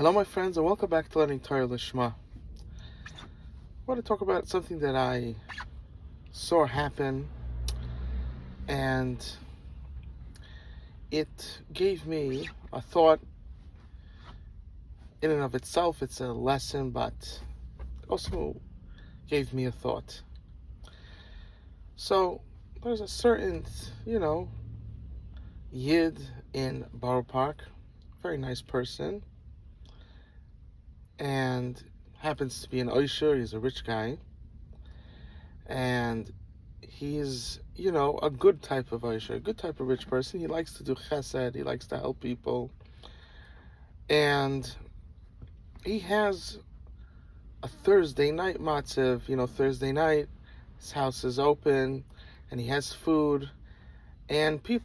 Hello, my friends, and welcome back to Learning Torah Lishma. I want to talk about something that I saw happen, and it gave me a thought in and of itself. It's a lesson, but it also gave me a thought. So, there's a certain, Yid in Borough Park, very nice person, and happens to be an Oisher. He's a rich guy, and he's, a good type of Aisha, a good type of rich person. He likes to do chesed, he likes to help people. And he has a Thursday night matziv, Thursday night, his house is open, and he has food. And you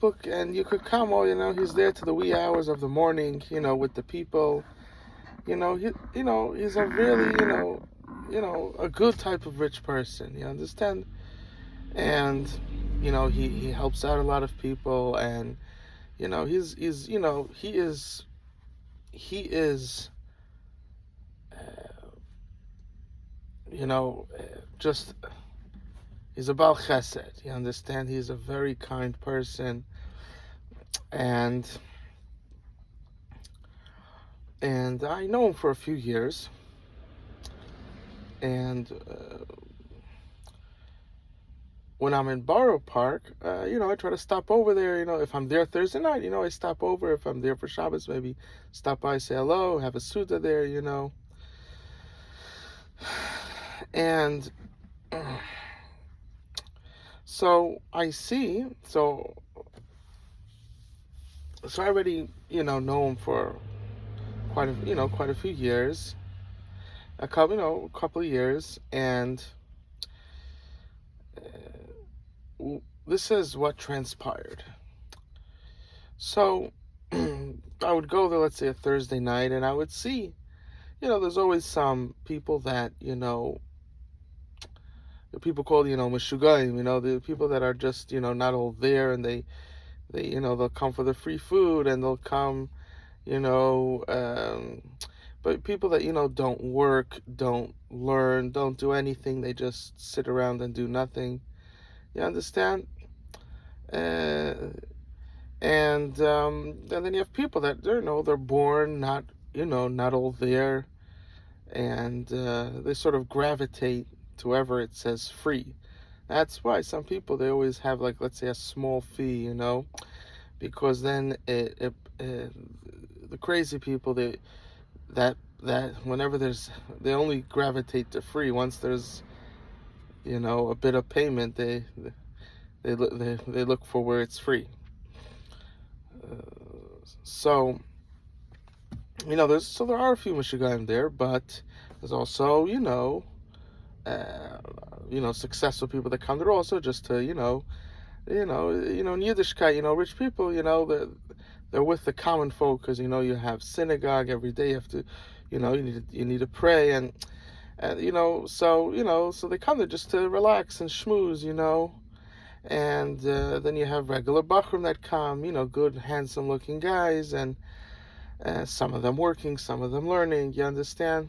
could come, he's there to the wee hours of the morning, with the people. He's a really, a good type of rich person, you understand? And he helps out a lot of people, and he's he is you know just he's about chesed, you understand? He's a very kind person, and I know him for a few years, and when I'm in Borough Park, I try to stop over there. If I'm there Thursday night, I stop over. If I'm there for Shabbos, maybe stop by, say hello, have a suda there, And so I see, so I already, know him for quite a few years, a couple of years, and this is what transpired. So I would go there, let's say a Thursday night, and I would see, there's always some people that, the people called, Meshugayim, the people that are just, not all there, and they, they'll come for the free food, and they'll come, but people that, don't work, don't learn, don't do anything, they just sit around and do nothing. You understand? Uh, and then you have people that, they're born not, not all there, and they sort of gravitate to wherever it says free. That's why some people, they always have, like, let's say a small fee, because then the crazy people, that whenever they only gravitate to free. Once there's, a bit of payment, they look for where it's free. So there are a few Michigan there, but there's also, successful people that come there also just to, in Yiddishkeit, rich people, they're with the common folk, because, you have synagogue every day. You have to, you need to pray, and so they come there just to relax and schmooze, and then you have regular bachrim that come, good, handsome looking guys, and some of them working, some of them learning, you understand?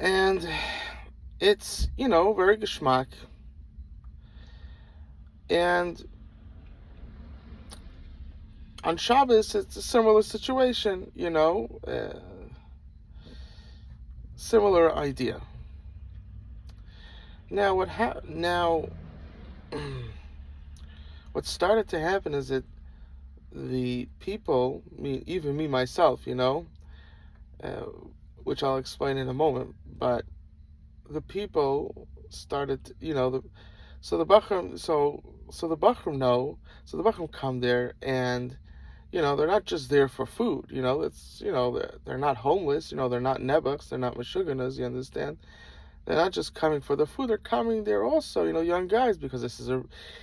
And it's, very geschmack. And on Shabbos, it's a similar situation, similar idea. Now, what started to happen is that the people, even me myself, which I'll explain in a moment, but the people started, so the Bachram, so the Bachram come there, and they're not just there for food. It's, they're not homeless. They're not nebuchs. They're not meshuganas. You understand? They're not just coming for the food. They're coming there also, young guys, because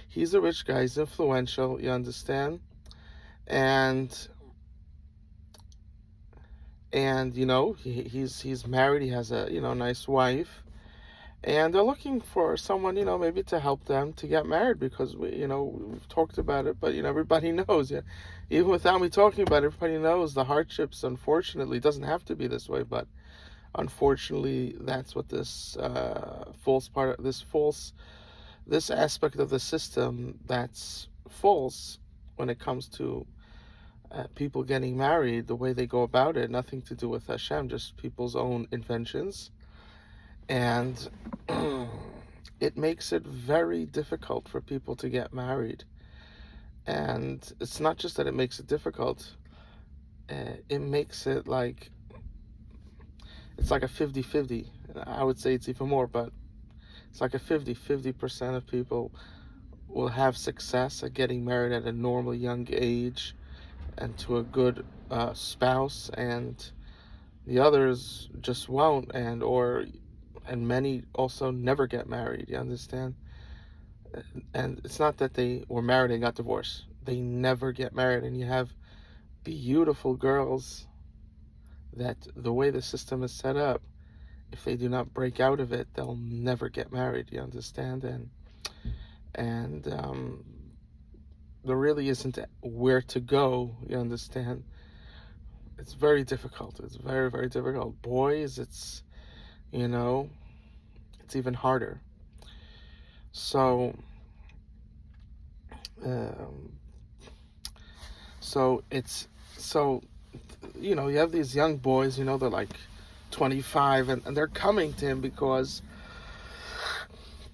he's a rich guy. He's influential. You understand? And he's married. He has a, nice wife, and they're looking for someone, maybe to help them to get married, because we've talked about it, but everybody knows, yeah, even without me talking about it, everybody knows the hardships. Unfortunately, it doesn't have to be this way, but unfortunately, that's what this this aspect of the system that's false when it comes to people getting married, the way they go about it, nothing to do with Hashem, just people's own inventions. And it makes it very difficult for people to get married. And it's not just that it makes it difficult, it makes it like it's like a 50-50. I would say it's even more, but it's like a 50% of people will have success at getting married at a normal young age and to a good spouse, and the others just won't, and many also never get married. You understand? And it's not that they were married and got divorced. They never get married, and you have beautiful girls that the way the system is set up, if they do not break out of it, they'll never get married. You understand? And there really isn't where to go. You understand? It's very difficult. It's very, very difficult. Boys, you know, it's even harder. So, um, so it's so you have these young boys. They're like 25, and they're coming to him because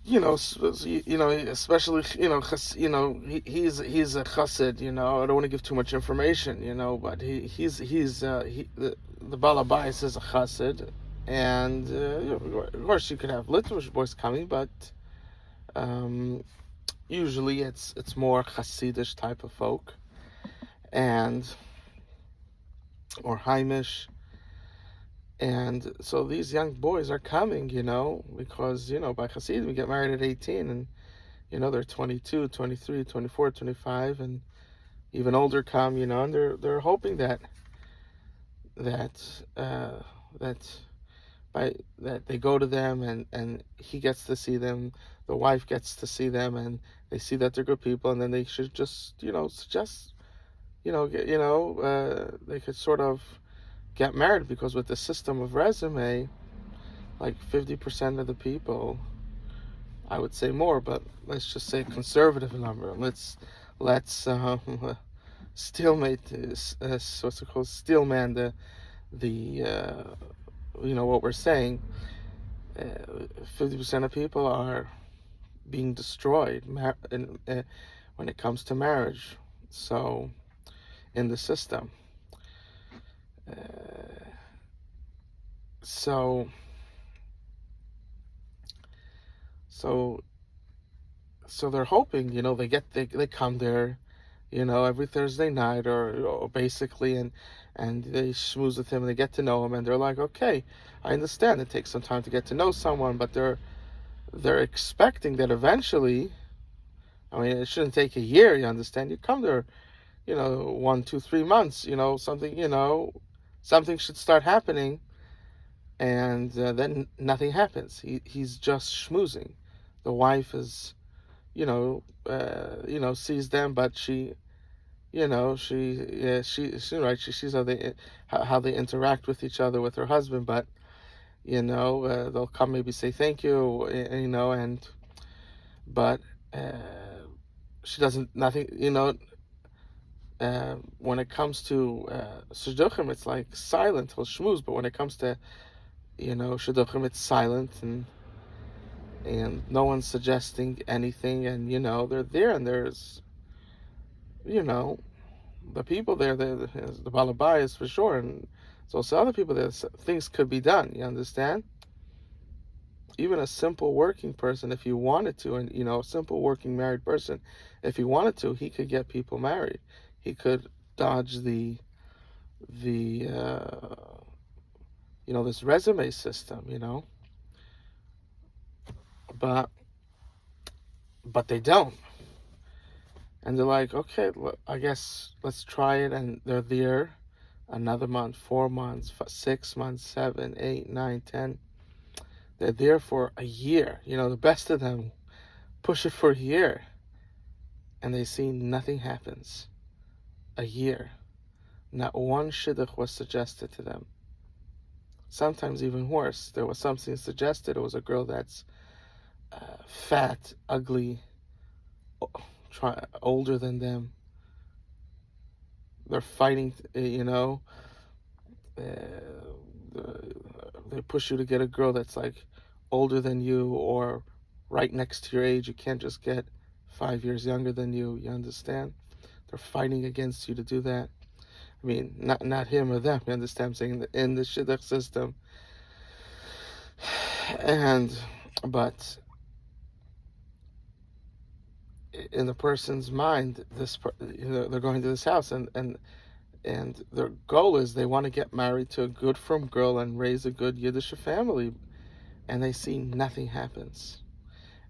especially he's a chassid. I don't want to give too much information. But the balabais is a chassid, and of course you could have Litvish boys coming, but um, usually it's more chassidish type of folk, and or Heimish. And so these young boys are coming, because by Hasidim we get married at 18, and they're 22, 23, 24, 25, and even older come, and they're hoping that uh, that that they go to them, and he gets to see them, the wife gets to see them, and they see that they're good people, and then they should just suggest they could sort of get married, because with the system of resume, like 50% of the people, I would say more, but let's just say a conservative number. Let's stalemate what's it called, steelman the what we're saying. 50% of people are being destroyed when it comes to marriage. So in the system, uh, so so so they're hoping, they come there, every Thursday night, or basically, and they schmooze with him, and they get to know him, and they're like, okay, I understand it takes some time to get to know someone, but they're expecting that eventually, I mean, it shouldn't take a year, you understand? You come there, 1, 2, 3 months, something should start happening, and then nothing happens. He's just schmoozing. The wife is, sees them, but she's right. She sees how they interact with each other with her husband, but they'll come, maybe say thank you, and but uh, she doesn't nothing. When it comes to shidduchim, it's like silent till shmooze, but when it comes to shidduchim, it's silent, and no one's suggesting anything, and they're there, and there's the people there, the balabayas for sure, and there's also other people there. Things could be done. You understand? Even a simple working person, if he wanted to, and a simple working married person, if he wanted to, he could get people married. He could dodge the this resume system, but they don't. And they're like, okay, I guess let's try it. And they're there another month, 4 months, 6 months, 7, 8, 9, 10. They're there for a year. The best of them push it for a year, and they see nothing happens. A year. Not one shidduch was suggested to them. Sometimes even worse. There was something suggested. It was a girl that's fat, ugly, older than them. They're fighting, they push you to get a girl that's like older than you or right next to your age. You can't just get 5 years younger than you. You understand? They're fighting against you to do that. I mean, not him or them. You understand? I'm saying in the shidduch system, but in the person's mind, they're going to this house, and their goal is they want to get married to a good frum girl and raise a good Yiddish family, and they see nothing happens.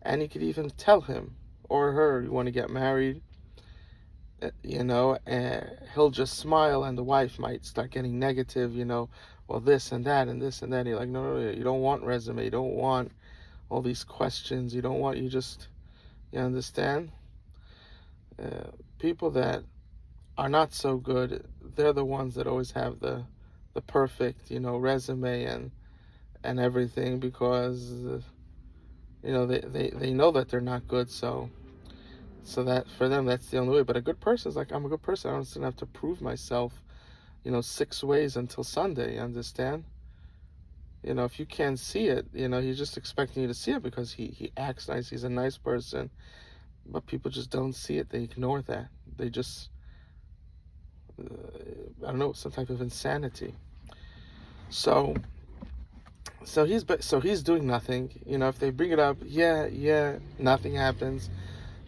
And you could even tell him or her you want to get married, and he'll just smile, and the wife might start getting negative, well, this and that and this and that. You're like, no, you don't want resume, you don't want all these questions, you understand? People that are not so good, they're the ones that always have the perfect, resume and everything, because they know that they're not good, so that for them that's the only way. But a good person is like, I'm a good person, I don't have to prove myself 6 ways until Sunday. You understand? If you can't see it, he's just expecting you to see it because he acts nice, he's a nice person, but people just don't see it. They ignore that. They just I don't know, some type of insanity. So he's doing nothing. If they bring it up, yeah, nothing happens.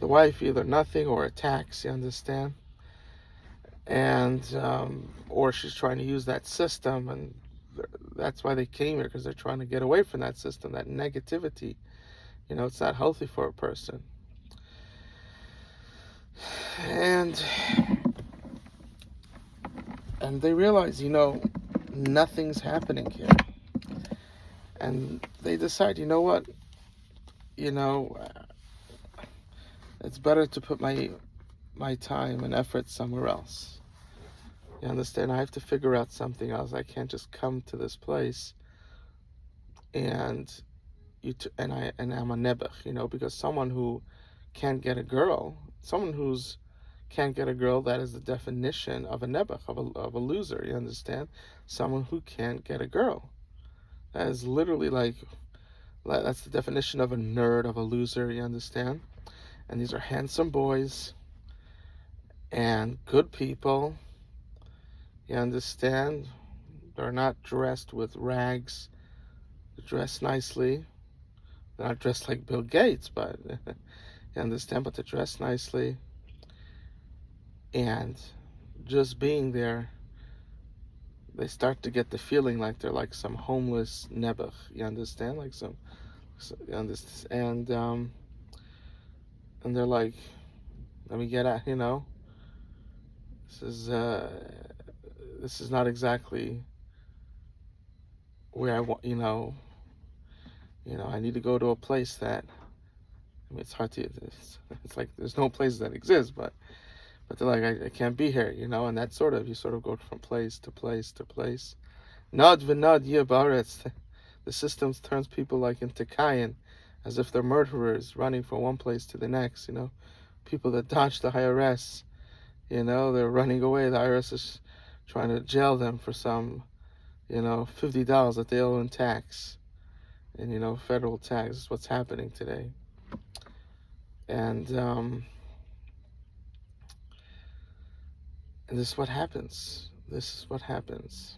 The wife either nothing or attacks. You understand? And or she's trying to use that system, and that's why they came here, because they're trying to get away from that system, that negativity. It's not healthy for a person. And they realize, nothing's happening here. And they decide, you know what? It's better to put my time and effort somewhere else. You understand? I have to figure out something else. I can't just come to this place and I'm a nebuch, because someone who can't get a girl, can't get a girl, that is the definition of a nebuch, of a loser. You understand? Someone who can't get a girl. That is literally that's the definition of a nerd, of a loser. You understand? And these are handsome boys and good people. You understand? They're not dressed with rags. They're dressed nicely. They're not dressed like Bill Gates, but you understand? But they're dressed nicely. And just being there, they start to get the feeling like they're like some homeless nebuch. You understand? And they're like, let me get out. This is not exactly where I want. I need to go to a place that. I mean, it's hard to. It's like there's no place that exists, but they're like, I can't be here, and that you sort of go from place to place to place. Nod v'nod yibaretz. The system turns people like into Kayin, as if they're murderers running from one place to the next. People that dodge the IRS. They're running away. The IRS is trying to jail them for some, $50 that they owe in tax, and federal tax. Is what's happening today. And this is what happens. This is what happens.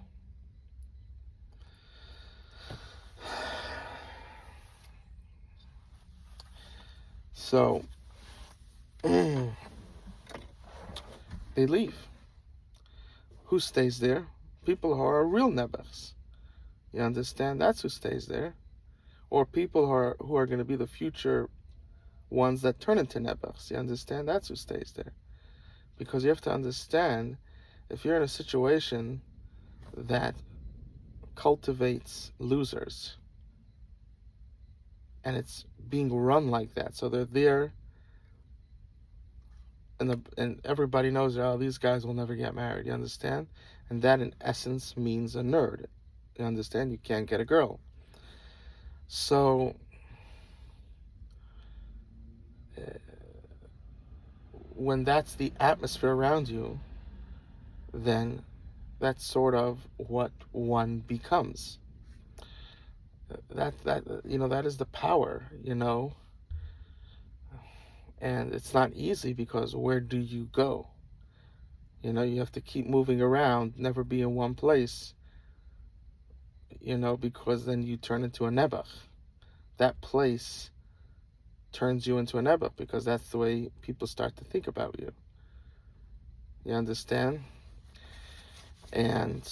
So they leave. Who stays there? People who are real nebuchs. You understand? That's who stays there. Or people who are going to be the future ones that turn into nebuchs. You understand? That's who stays there. Because you have to understand, if you're in a situation that cultivates losers, and it's being run like that. So they're there, and everybody knows, oh, these guys will never get married. You understand? And that in essence means a nerd. You understand? You can't get a girl. So uh, when that's the atmosphere around you, then that's sort of what one becomes. That is the power, and it's not easy because where do you go? You have to keep moving around, never be in one place, because then you turn into a nebuch. That place turns you into a nebuch because that's the way people start to think about you. You understand? And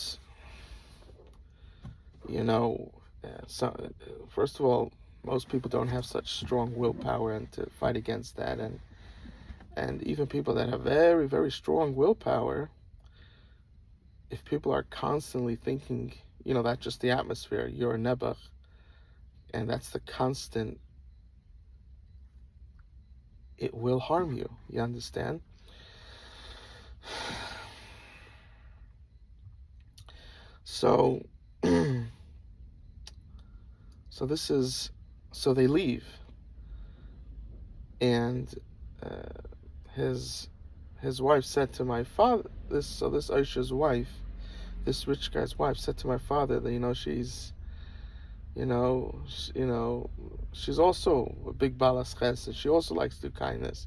so first of all, most people don't have such strong willpower and to fight against that, and even people that have very, very strong willpower, if people are constantly thinking, that's just the atmosphere, you're a nebuch, and that's the constant, it will harm you. You understand? So, so this is, so they leave, and his wife said to my father, this Aisha's wife, this rich guy's wife, said to my father that you know, she's also a big balas chesed. She also likes to do kindness,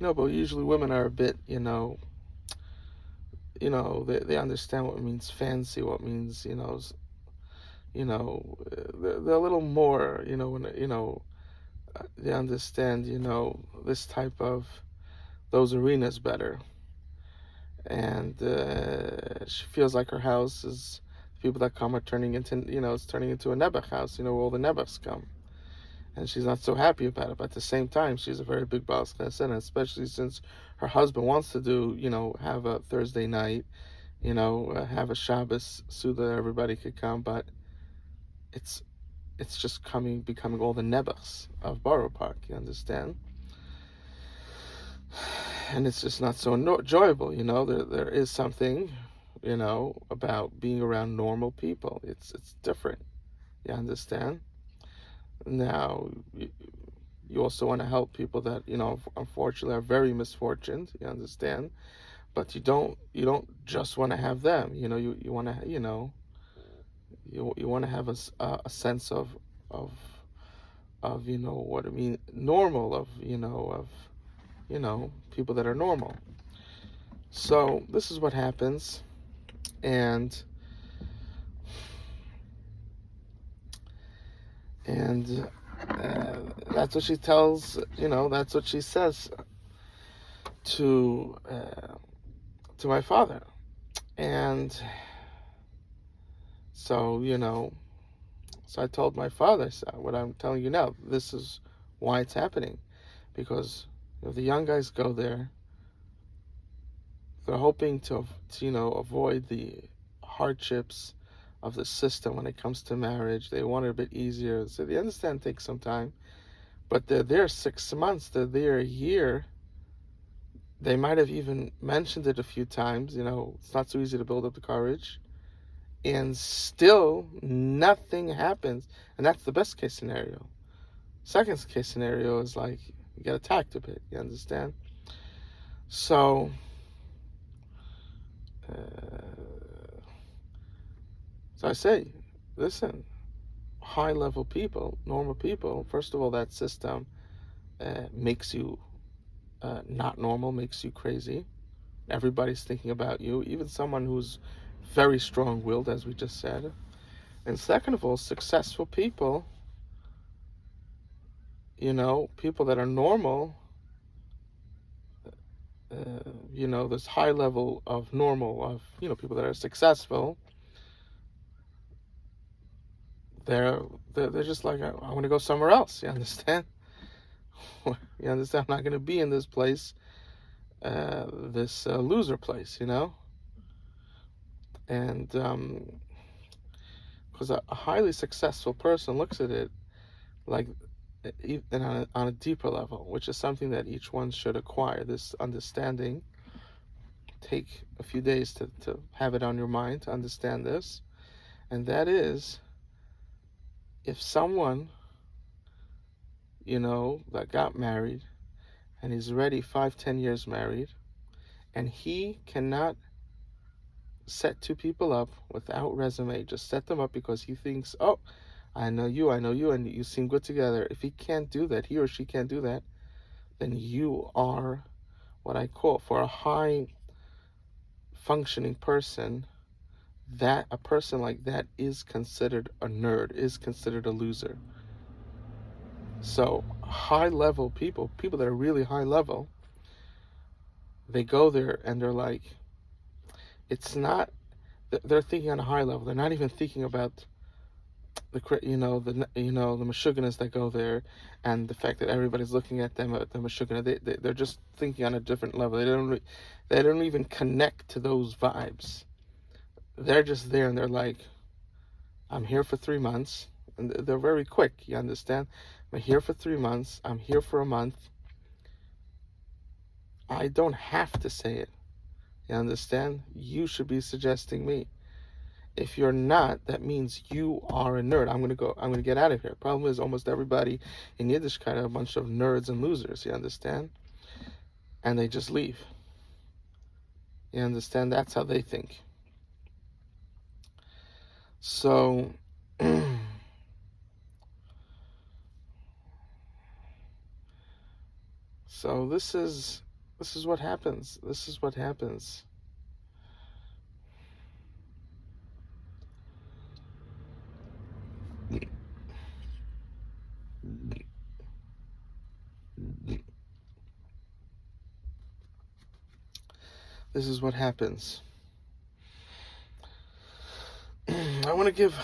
but usually women are a bit, they understand what it means fancy, what it means, they're a little more, when they understand, this type of those arenas better, and she feels like her house is, people that come are turning into, it's turning into a nebuch house, where all the nebuchs come, and she's not so happy about it. But at the same time, she's a very big boss chesed, and especially since her husband wants to do, have a Thursday night, have a Shabbos so that everybody could come, but it's just becoming all the nebuchs of Borough Park. You understand? And it's just not so enjoyable. There is something, about being around normal people. It's different. You understand? Now, you also want to help people that, unfortunately are very misfortunate. You understand? But you don't just want to have them. You want to, you want to have a sense of what I mean, normal, of people that are normal. So this is what happens, and that's what she tells, that's what she says to my father. And so, so I told my father, so what I'm telling you now, this is why it's happening, because if the young guys go there, they're hoping to avoid the hardships of the system when it comes to marriage. They want it a bit easier. So they understand it takes some time, but they're there 6 months, they're there a year. They might have even mentioned it a few times, it's not so easy to build up the courage. And still nothing happens. And that's the best case scenario. Second case scenario is like you get attacked a bit, you understand? So so I say, listen, high level people, normal people, first of all, that system makes you not normal, makes you crazy. Everybody's thinking about you, even someone who's very strong willed, as we just said. And second of all, successful people, people that are normal, this high level of normal, of, people that are successful, they're just like, I want to go somewhere else. You understand? You understand? I'm not going to be in this place, this loser place, and because a highly successful person looks at it like and on a deeper level, which is something that each one should acquire. This understanding, take a few days to have it on your mind to understand this, and that is, if someone, that got married and he's already 5, 10 years married, and he cannot set two people up without resume, just set them up because he thinks, oh, I know you, and you seem good together. If he can't do that, he or she can't do that, then you are what I call, for a high functioning person, that a person like that is considered a nerd, is considered a loser. So high level people that are really high level, they go there and they're like, it's not, they're thinking on a high level. They're not even thinking about the Meshuggahs that go there, and the fact that everybody's looking at them at the Meshuggah. They're just thinking on a different level. They don't even connect to those vibes. They're just there and they're like, I'm here for 3 months, and they're very quick. You understand? I'm here for 3 months. I'm here for a month. I don't have to say it. You understand? You should be suggesting me. If you're not, that means you are a nerd. I'm gonna get out of here. Problem is, almost everybody in Yiddishkeit are a bunch of nerds and losers. You understand? And they just leave. You understand? That's how they think. So, so this is what happens. This is what happens. This is what happens. I want to give.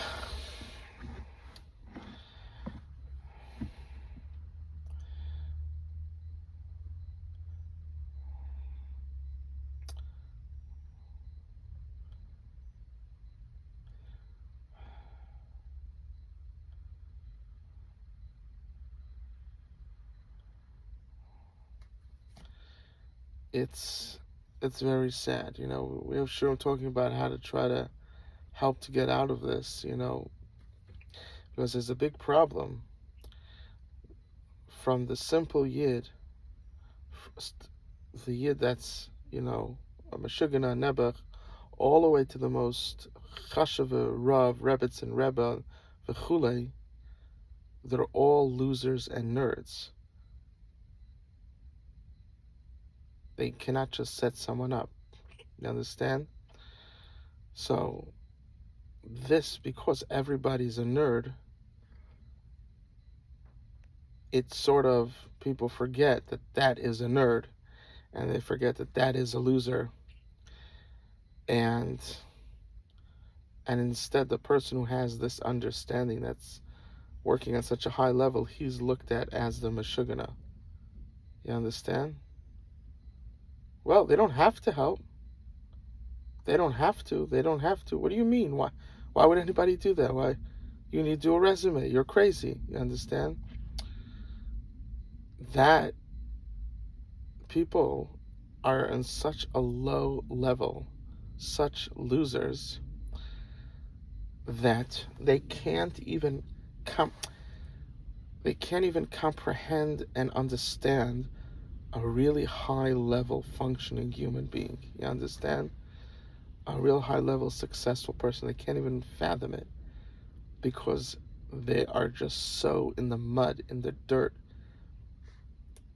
It's very sad. We have sure talking about how to try to help to get out of this. Because there's a big problem from the simple yid, the yid that's a Meshugana Nebuch, all the way to the most chashava Rav, Rebitz, and Rebbe, v'chulei. They're all losers and nerds. They cannot just set someone up. You understand? So this, because everybody's a nerd, it's sort of, people forget that that is a nerd, and they forget that that is a loser, and instead the person who has this understanding, that's working on such a high level, he's looked at as the Meshugana. You understand? Well, they don't have to help. They don't have to. They don't have to. What do you mean? Why would anybody do that? Why? You need to do a resume. You're crazy. You understand? That people are in such a low level, such losers, that they can't even comprehend and understand a really high level functioning human being. You understand? A real high level successful person. They can't even fathom it, because they are just so in the mud, in the dirt.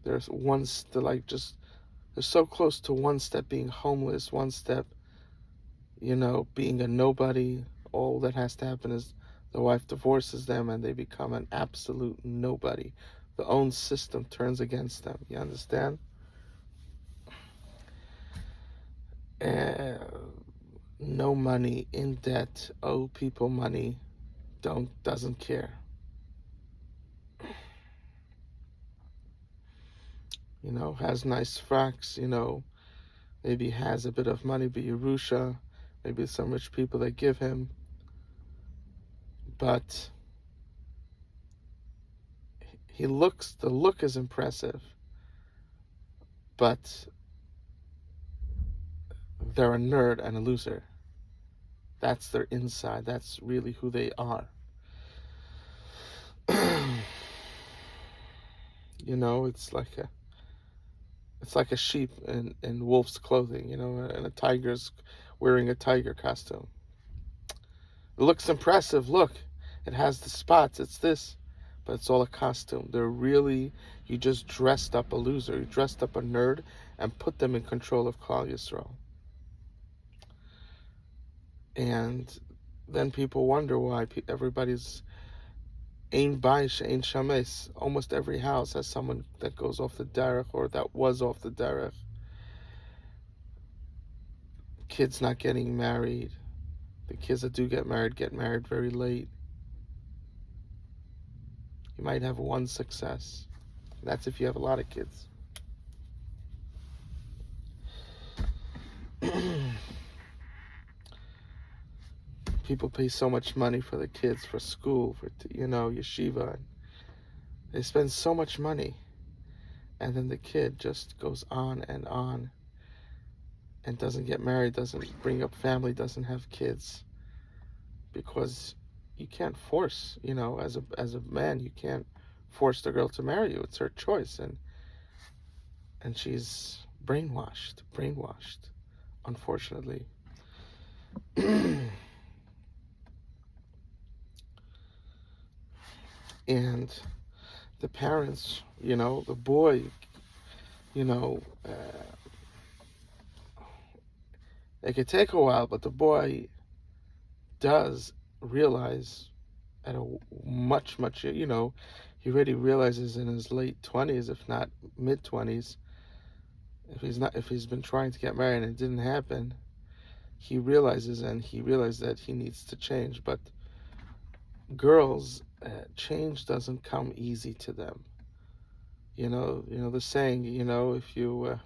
They're so close to one step being homeless, one step, being a nobody. All that has to happen is the wife divorces them and they become an absolute nobody. The own system turns against them. You understand? No money, in debt, owe people money, doesn't care. Has nice fracks, maybe has a bit of money, be Yerusha, maybe some rich people that give him, but the look is impressive, but they're a nerd and a loser. That's their inside. That's really who they are. It's like a sheep in wolf's clothing, and a tiger's wearing a tiger costume. It looks impressive. Look, it has the spots. It's this, but it's all a costume. You just dressed up a loser. You dressed up a nerd and put them in control of Klal Yisrael. And then people wonder why everybody's Ein Baish, Ein Shames. Almost every house has someone that goes off the derech or that was off the derech. Kids not getting married. The kids that do get married very late. You might have one success. That's if you have a lot of kids. People pay so much money for the kids, for school, for yeshiva. They spend so much money, and then the kid just goes on and doesn't get married, doesn't bring up family, doesn't have kids, because you can't force, as a man, you can't force the girl to marry you. It's her choice, and she's brainwashed, unfortunately. And the parents, the boy, it could take a while, but the boy does realize at a much, he already realizes in his late 20s, if not mid 20s, if he's been trying to get married and it didn't happen, he realized that he needs to change. But girls, change doesn't come easy to them. The saying, if you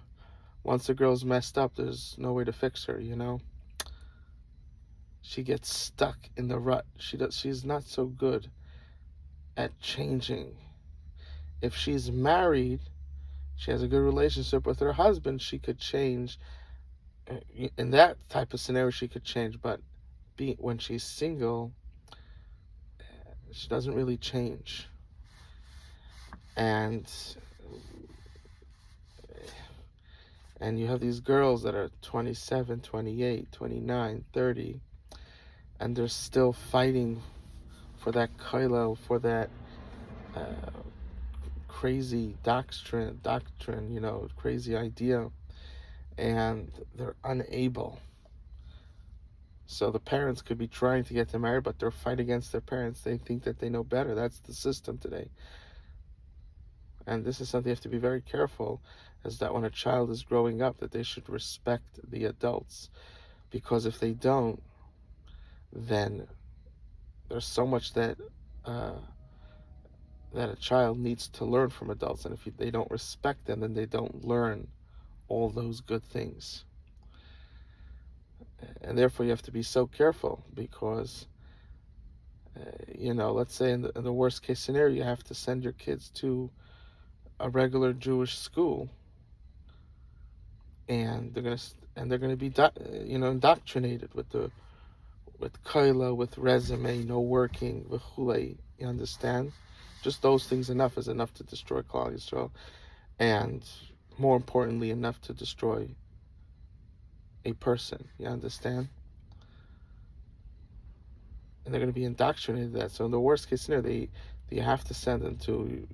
once a girl's messed up, there's no way to fix her. She gets stuck in the rut. She's not so good at changing. If she's married, she has a good relationship with her husband, she could change. In that type of scenario, she could change. But when she's single, she doesn't really change. And you have these girls that are 27, 28, 29, 30, and they're still fighting for that kaila, for that crazy doctrine, crazy idea, and they're unable. So the parents could be trying to get them married, but they're fighting against their parents. They think that they know better. That's the system today. And this is something you have to be very careful, is that when a child is growing up, that they should respect the adults. Because if they don't, then there's so much that a child needs to learn from adults. And if they don't respect them, then they don't learn all those good things. And therefore you have to be so careful, because let's say in the worst case scenario, you have to send your kids to a regular Jewish school, and they're gonna be indoctrinated with kaila, with resume, no working, with chulei. You understand? Just those things is enough to destroy Klal Yisrael, and more importantly, enough to destroy a person. You understand? And they're going to be indoctrinated to that. So in the worst case scenario, you have to send them to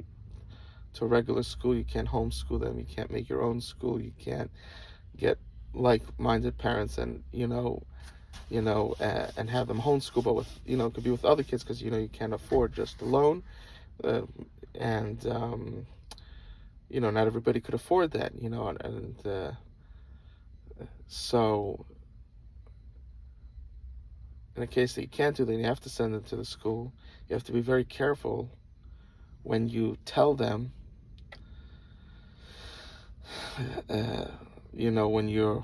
a regular school. You can't homeschool them. You can't make your own school. You can't get like-minded parents and and have them homeschool, but with it could be with other kids, because you can't afford just alone, and not everybody could afford that, and so in a case that you can't do that, you have to send them to the school. You have to be very careful when you tell them, when you're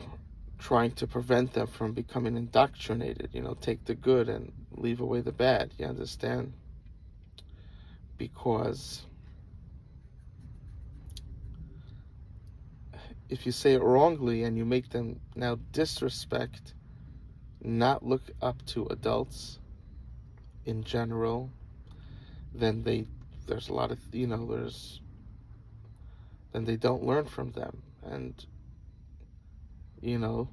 trying to prevent them from becoming indoctrinated. Take the good and leave away the bad. You understand? Because if you say it wrongly and you make them now disrespect, not look up to adults in general, then there's a lot of, then they don't learn from them. And, you know,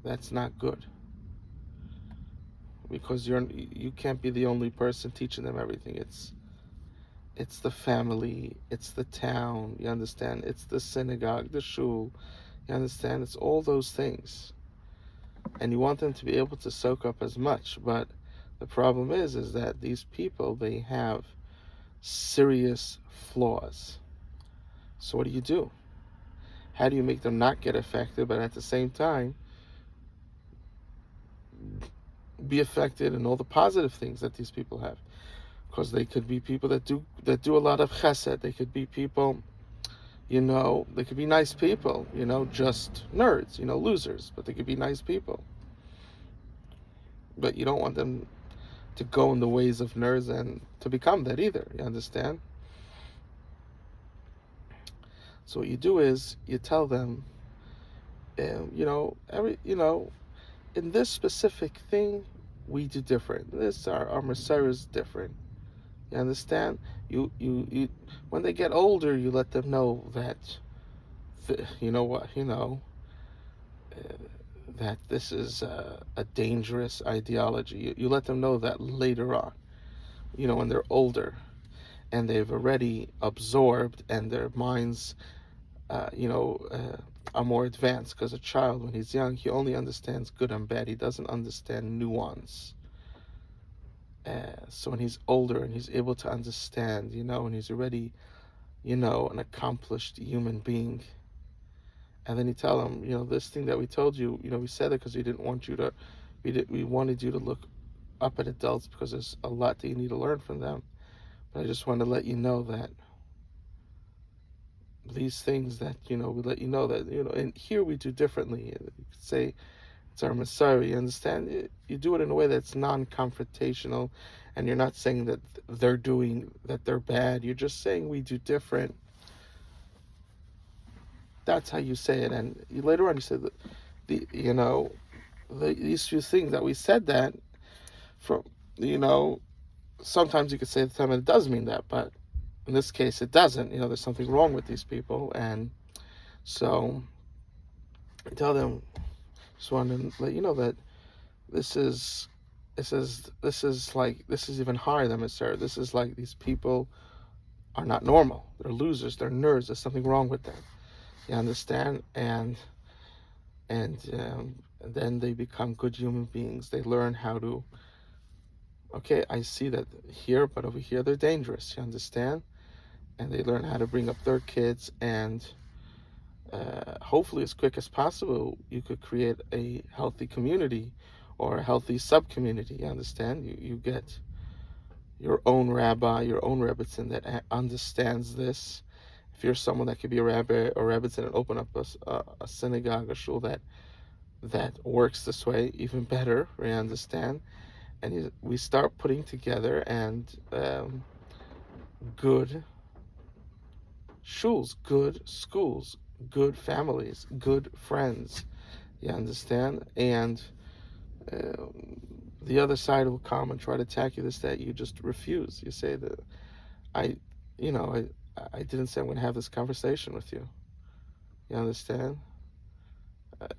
that's not good, because you can't be the only person teaching them everything. It's the family, it's the town, you understand? It's the synagogue, the shul, you understand? It's all those things. And you want them to be able to soak up as much, but the problem is that these people, they have serious flaws. So what do? How do you make them not get affected, but at the same time be affected in all the positive things that these people have? Because they could be people that do a lot of chesed. They could be people, they could be nice people, just nerds, losers, but they could be nice people. But you don't want them to go in the ways of nerds and to become that either. You understand? So what you do is you tell them, in this specific thing, we do different. Our Messiah is different. You understand? You when they get older, you let them know that, uh, that this is a dangerous ideology. You let them know that later on, when they're older and they've already absorbed and their minds, are more advanced. Because a child, when he's young, he only understands good and bad. He doesn't understand nuance. So when he's older and he's able to understand, and he's already, an accomplished human being, and then you tell him, this thing that we told you, we said it because we didn't want you to, we wanted you to look up at adults because there's a lot that you need to learn from them. But I just want to let you know that these things that, we let you know that, and here we do differently. You could say it's our Messiah. You understand? You do it in a way that's non-confrontational, and you're not saying that they're bad. You're just saying we do different. That's how you say it. And later on, you said that these few things that we said that from, sometimes you could say the time and it does mean that, but in this case, it doesn't. There's something wrong with these people, and so I tell them, just want to let you know that this is even higher than Messiah. This is like, these people are not normal. They're losers. They're nerds. There's something wrong with them. You understand? And then they become good human beings. They learn how to. Okay, I see that here, but over here they're dangerous. You understand? And they learn how to bring up their kids, and hopefully as quick as possible you could create a healthy community or a healthy sub-community. You understand? You get your own rabbi, your own rebbitzin that understands this. If you're someone that could be a rabbi or rebbitzin and open up a synagogue, a shul that works this way, even better. You understand? And we start putting together and good shuls, good schools, good families, good friends. You understand? And the other side will come and try to attack you. That you just refuse. You say that I, I didn't say I'm going to have this conversation with you. You understand?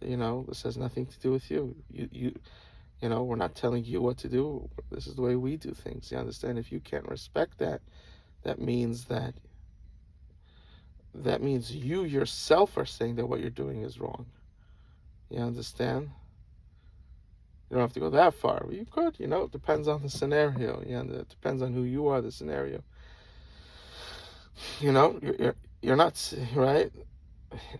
This has nothing to do with you. We're not telling you what to do. This is the way we do things. You understand? If you can't respect that, that means you yourself are saying that what you're doing is wrong. You understand? You don't have to go that far. You could, it depends on the scenario. It depends on who you are, the scenario. You're not, right?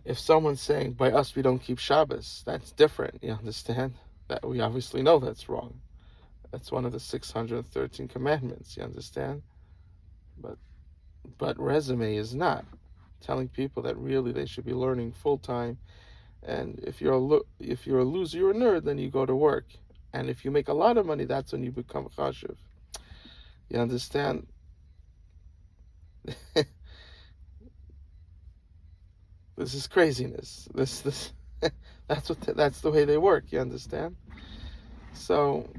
If someone's saying, by us we don't keep Shabbos, that's different. You understand? That we obviously know that's wrong. That's one of the 613 commandments. You understand? But resume is not telling people that really they should be learning full time. And if you're a loser, you're a nerd, then you go to work. And if you make a lot of money, that's when you become chashuv. You understand? This is craziness. This that's the way they work. You understand? So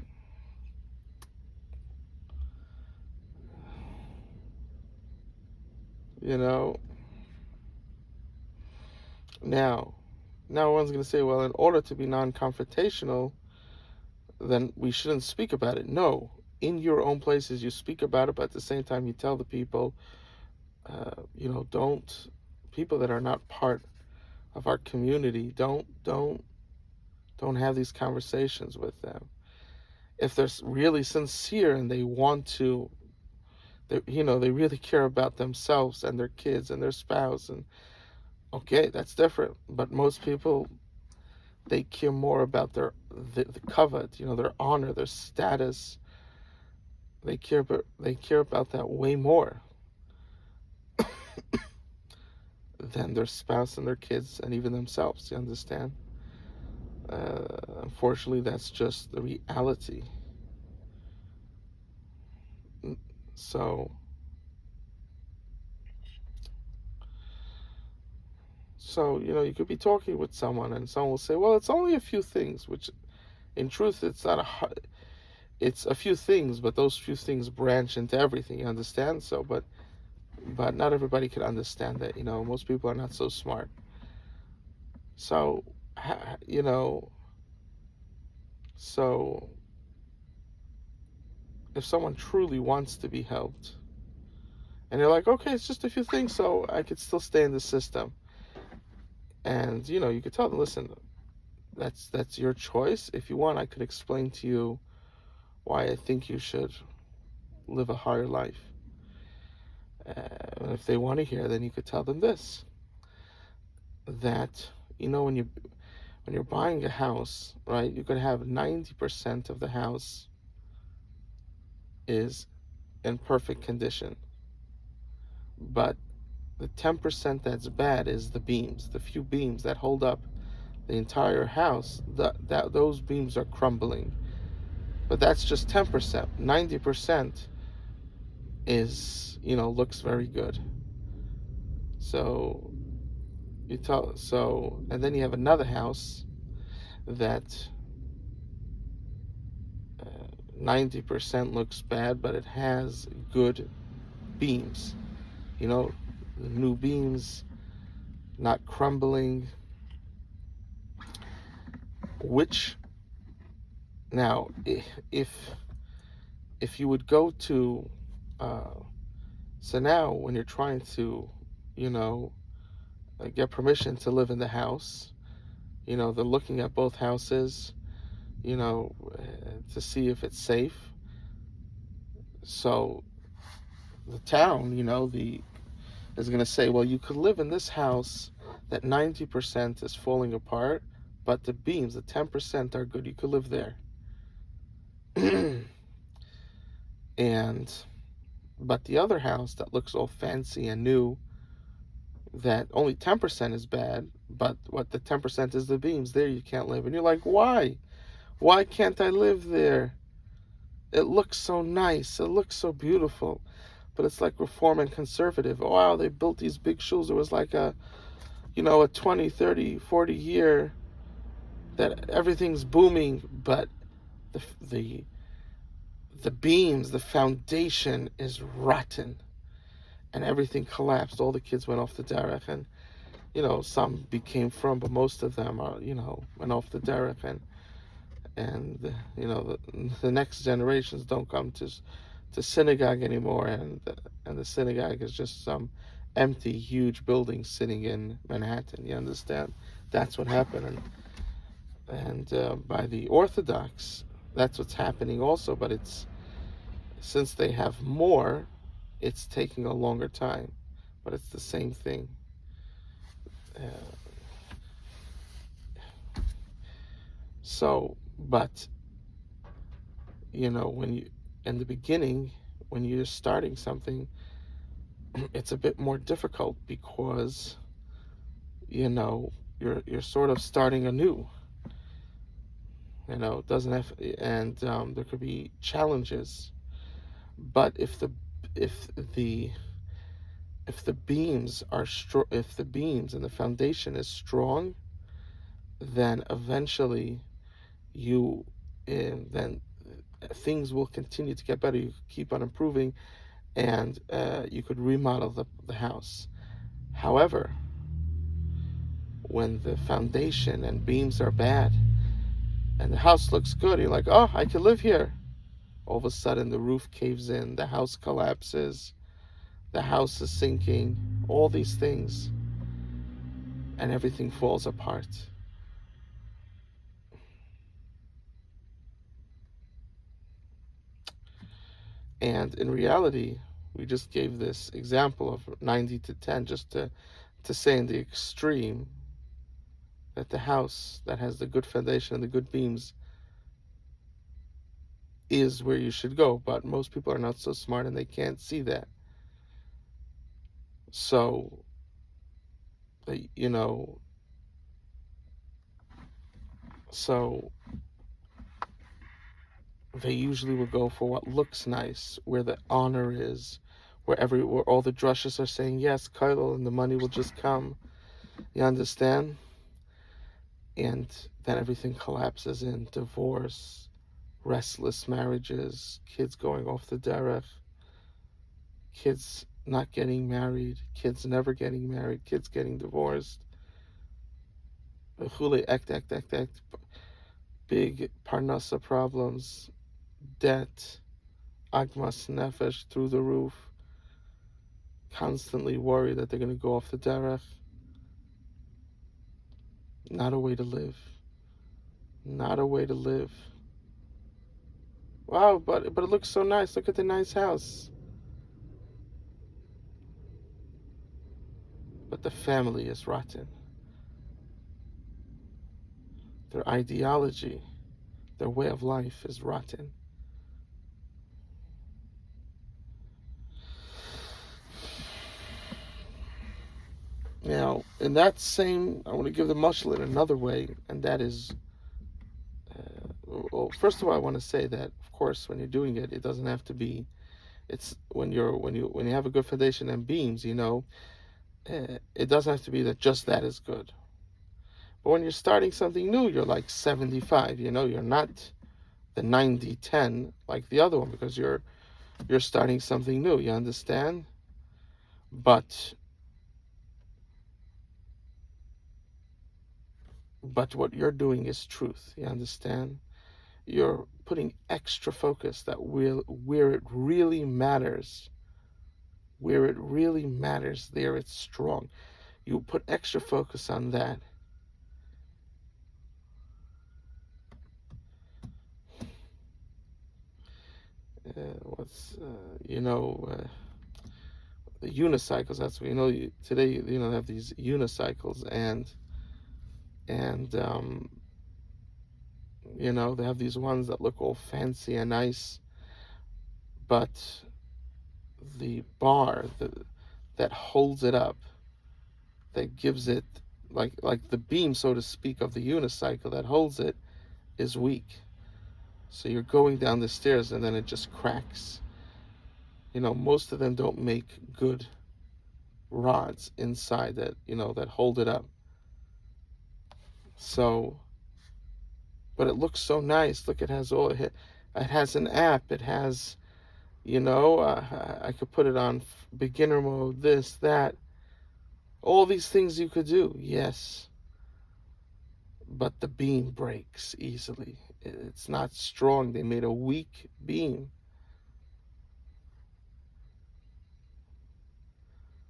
you know now now one's going to say, well, in order to be non-confrontational, then we shouldn't speak about it. No, in your own places you speak about it, but at the same time you tell the people, don't people that are not part of our community, don't have these conversations with them. If they're really sincere and they want to, they really care about themselves and their kids and their spouse, and okay, that's different. But most people, they care more about the covet, their honor, their status. They care about that way more than their spouse and their kids and even themselves. You understand? Unfortunately, that's just the reality. So, you could be talking with someone, and someone will say, "Well, it's only a few things," which, in truth, it's a few things, but those few things branch into everything. You understand? So, but not everybody can understand that. Most people are not so smart. So, you know, so if someone truly wants to be helped, and you're like, okay, it's just a few things, so I could still stay in the system, and you could tell them, listen, that's your choice. If you want, I could explain to you why I think you should live a higher life. And if they want to hear, then you could tell them this: that when you're buying a house, right? You could have 90% of the house is in perfect condition, but the 10% that's bad is the beams, the few beams that hold up the entire house. That those beams are crumbling, but that's just 10%. 90% is looks very good. So and then you have another house that 90% looks bad, but it has good beams. The new beams, not crumbling. Which now, if you would go to, uh, so now when you're trying to, you know, get permission to live in the house, they're looking at both houses, to see if it's safe. So the town, the is going to say, well, you could live in this house that 90% is falling apart, but the beams, the 10% are good. You could live there. and But the other house that looks all fancy and new, that only 10% is bad, but what the 10% is the beams, there you can't live. And you're like, why? Why can't I live there? It looks so nice. It looks so beautiful. But it's like reform and conservative. Oh, wow, they built these big shuls. It was like a 20, 30, 40 year that everything's booming, but the the the beams, the foundation is rotten, and everything collapsed. All the kids went off the derech, and some became from, but most of them are went off the derech, and the next generations don't come to synagogue anymore, and the synagogue is just some empty, huge building sitting in Manhattan. You understand? That's what happened, and by the Orthodox, that's what's happening also. But it's since they have more, it's taking a longer time, but it's the same thing. Uh, but when you in the beginning, when you're starting something, it's a bit more difficult because you're sort of starting anew. It doesn't have, and there could be challenges. But if the if the beams are strong, if the beams and the foundation is strong, then eventually you then things will continue to get better. You keep on improving, and you could remodel the house. However, when the foundation and beams are bad and the house looks good, you're like, oh, I can live here. All of a sudden, the roof caves in, the house collapses, the house is sinking, all these things, and everything falls apart. And in reality, we just gave this example of 90 to 10 just to say in the extreme that the house that has the good foundation and the good beams is where you should go. But most people are not so smart and they can't see that. So, they, you know, so they usually will go for what looks nice, where the honor is, where all the drushes are saying yes, Kailal, and the money will just come. You understand? And then everything collapses in divorce, restless marriages, kids going off the derech, kids not getting married, kids never getting married, kids getting divorced. Big parnasa problems, debt, agmas nefesh through the roof, constantly worried that they're going to go off the derech. Not a way to live. Not a way to live. Wow, but it looks so nice. Look at the nice house. But the family is rotten. Their ideology, their way of life is rotten. Now, in that same, I want to give the mashal in another way, and that is, well, first of all, I want to say that, of course, when you're doing it, it doesn't have to be. It's when you have a good foundation and beams, it doesn't have to be that just that is good. But when you're starting something new, you're like 75. You're not the 90-10 like the other one because you're starting something new. You understand? But what you're doing is truth. You understand? You're putting extra focus that where it really matters, there it's strong. You put extra focus on that. What's the unicycles? That's what today. They have these unicycles, and they have these ones that look all fancy and nice, but the bar that holds it up, that gives it like the beam, so to speak, of the unicycle that holds it is weak. So you're going down the stairs and then it just cracks. Most of them don't make good rods inside that hold it up. So, but it looks so nice. Look, it has an app. It has, I could put it on beginner mode, this, that, all these things you could do. Yes, but the beam breaks easily. It's not strong. They made a weak beam.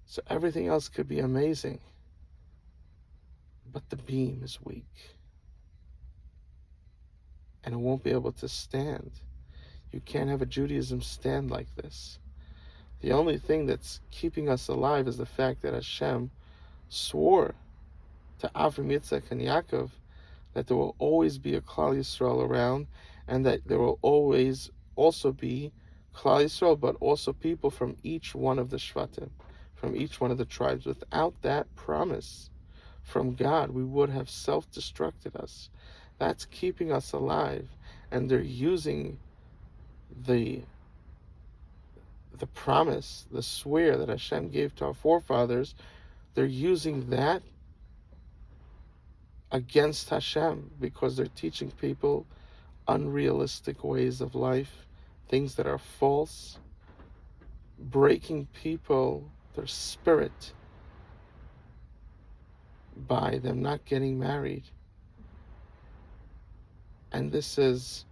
So everything else could be amazing, but the beam is weak and it won't be able to stand. You can't have a Judaism stand like this. The only thing that's keeping us alive is the fact that Hashem swore to Avram, Yitzchak, and Yaakov that there will always be a Klal Yisrael around, and that there will always also be Klal Yisrael, but also people from each one of the Shvatim, from each one of the tribes. Without that promise from God, we would have self-destructed us. That's keeping us alive, and they're using the the promise, the swear that Hashem gave to our forefathers, they're using that against Hashem because they're teaching people unrealistic ways of life, things that are false, breaking people, their spirit, by them not getting married. And this is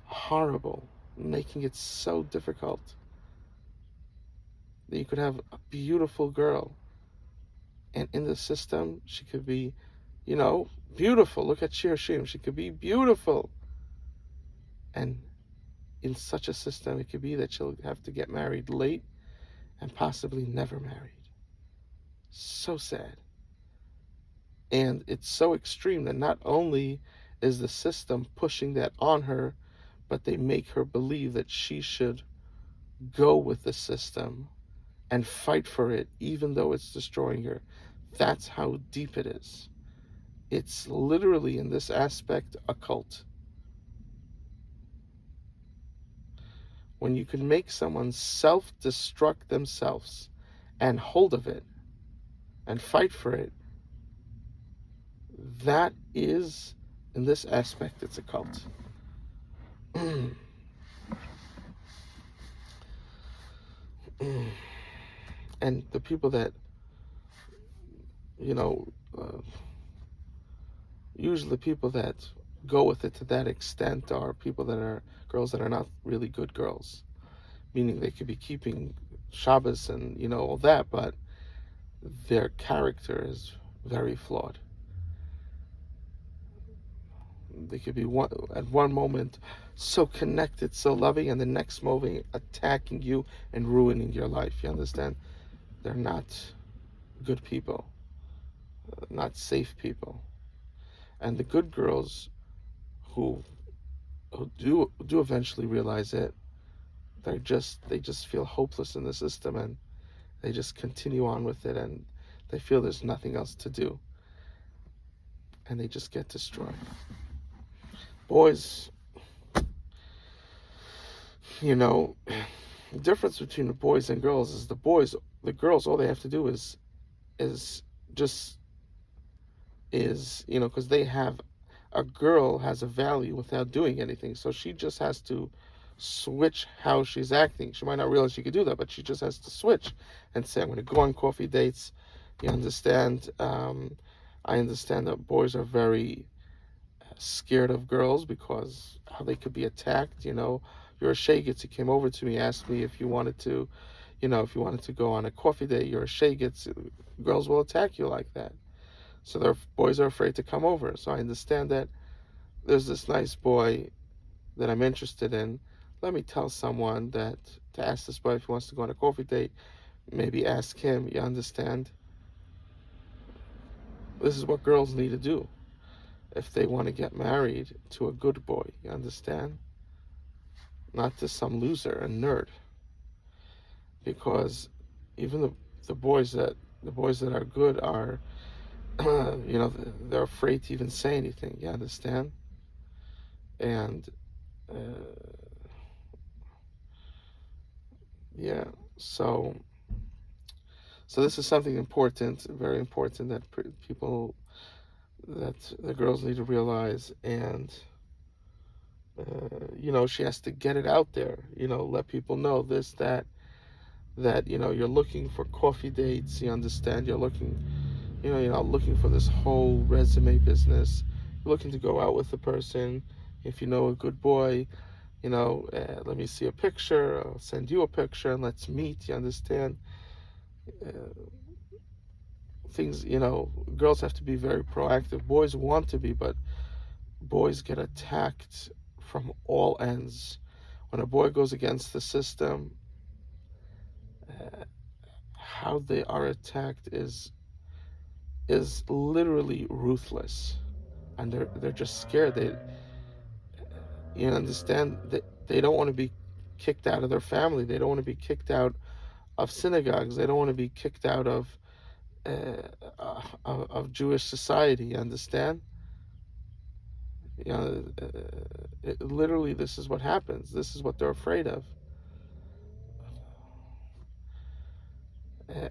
horrible, making it so difficult that you could have a beautiful girl, and in the system, she could be, beautiful. Look at asheerim. She could be beautiful. And in such a system, it could be that she'll have to get married late and possibly never married. So sad. And it's so extreme that not only is the system pushing that on her, but they make her believe that she should go with the system and fight for it, even though it's destroying her. That's how deep it is. It's literally, in this aspect, a cult. When you can make someone self-destruct themselves and hold of it and fight for it, that is, in this aspect, it's a cult. And the people that, you know, uh, usually the people that go with it to that extent are people that are girls that are not really good girls, meaning they could be keeping Shabbos and, all that, but their character is very flawed. They could be at one moment so connected, so loving, and the next moment attacking you and ruining your life. You understand? They're not good people, not safe people. And the good girls who do eventually realize it, they just feel hopeless in the system, and they just continue on with it, and they feel there's nothing else to do, and they just get destroyed. Boys, the difference between the boys and girls is the girls, all they have to do is just because a girl has a value without doing anything, so she just has to switch how she's acting. She might not realize she could do that, but she just has to switch and say, I'm going to go on coffee dates. You understand? I understand that boys are very scared of girls because how they could be attacked. You're a shagitz. He came over to me, asked me if you wanted to, go on a coffee date. You're a shagitz. Girls will attack you like that. So their boys are afraid to come over. So I understand that there's this nice boy that I'm interested in. Let me tell someone to ask this boy if he wants to go on a coffee date. Maybe ask him. You understand? This is what girls need to do if they want to get married to a good boy. You understand? Not to some loser, a nerd. Because even the boys that are good are, they're afraid to even say anything. You understand? And yeah, so this is something important, very important, that the girls need to realize. And she has to get it out there. Let people know this, that you're looking for coffee dates. You understand? You're looking. You're not looking for this whole resume business. You're looking to go out with a person. If you know a good boy, let me see a picture. I'll send you a picture and let's meet. You understand? Uh, Things, girls have to be very proactive. Boys want to be, but boys get attacked from all ends. When a boy goes against the system, how they are attacked is literally ruthless, and they're just scared. You understand that they don't want to be kicked out of their family. They don't want to be kicked out of synagogues. They don't want to be kicked out of Jewish society. You understand? Literally, this is what happens. This is what they're afraid of.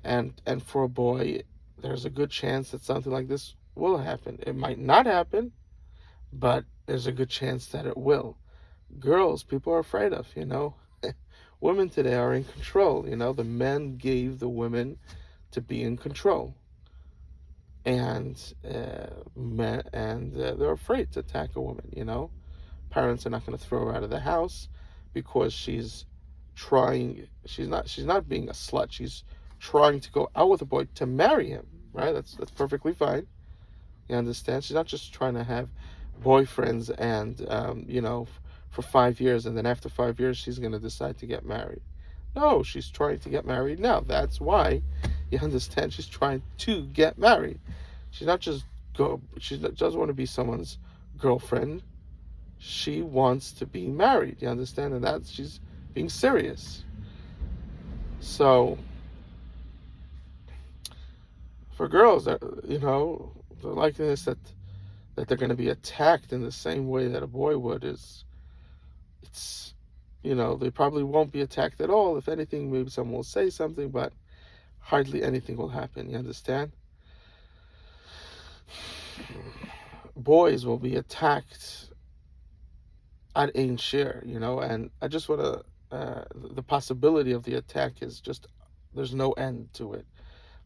And for a boy, there's a good chance that something like this will happen. It might not happen, but there's a good chance that it will. Girls, people are afraid of, you know. Women today are in control, you know. The men gave the women to be in control, and they're afraid to attack a woman, you know. Parents are not going to throw her out of the house because she's not being a slut. She's trying to go out with a boy to marry him, right? That's perfectly fine. You understand? She's not just trying to have boyfriends and for 5 years, and then after 5 years she's going to decide to get married. No, she's trying to get married now. That's why, you understand, she's trying to get married. She's not just she doesn't want to be someone's girlfriend. She wants to be married. You understand? And that she's being serious. So for girls, the likeliness that they're going to be attacked in the same way that a boy would is it's they probably won't be attacked at all. If anything, maybe someone will say something, but hardly anything will happen. You understand? Boys will be attacked at Ain Share, and I just want to. The possibility of the attack is just there's no end to it.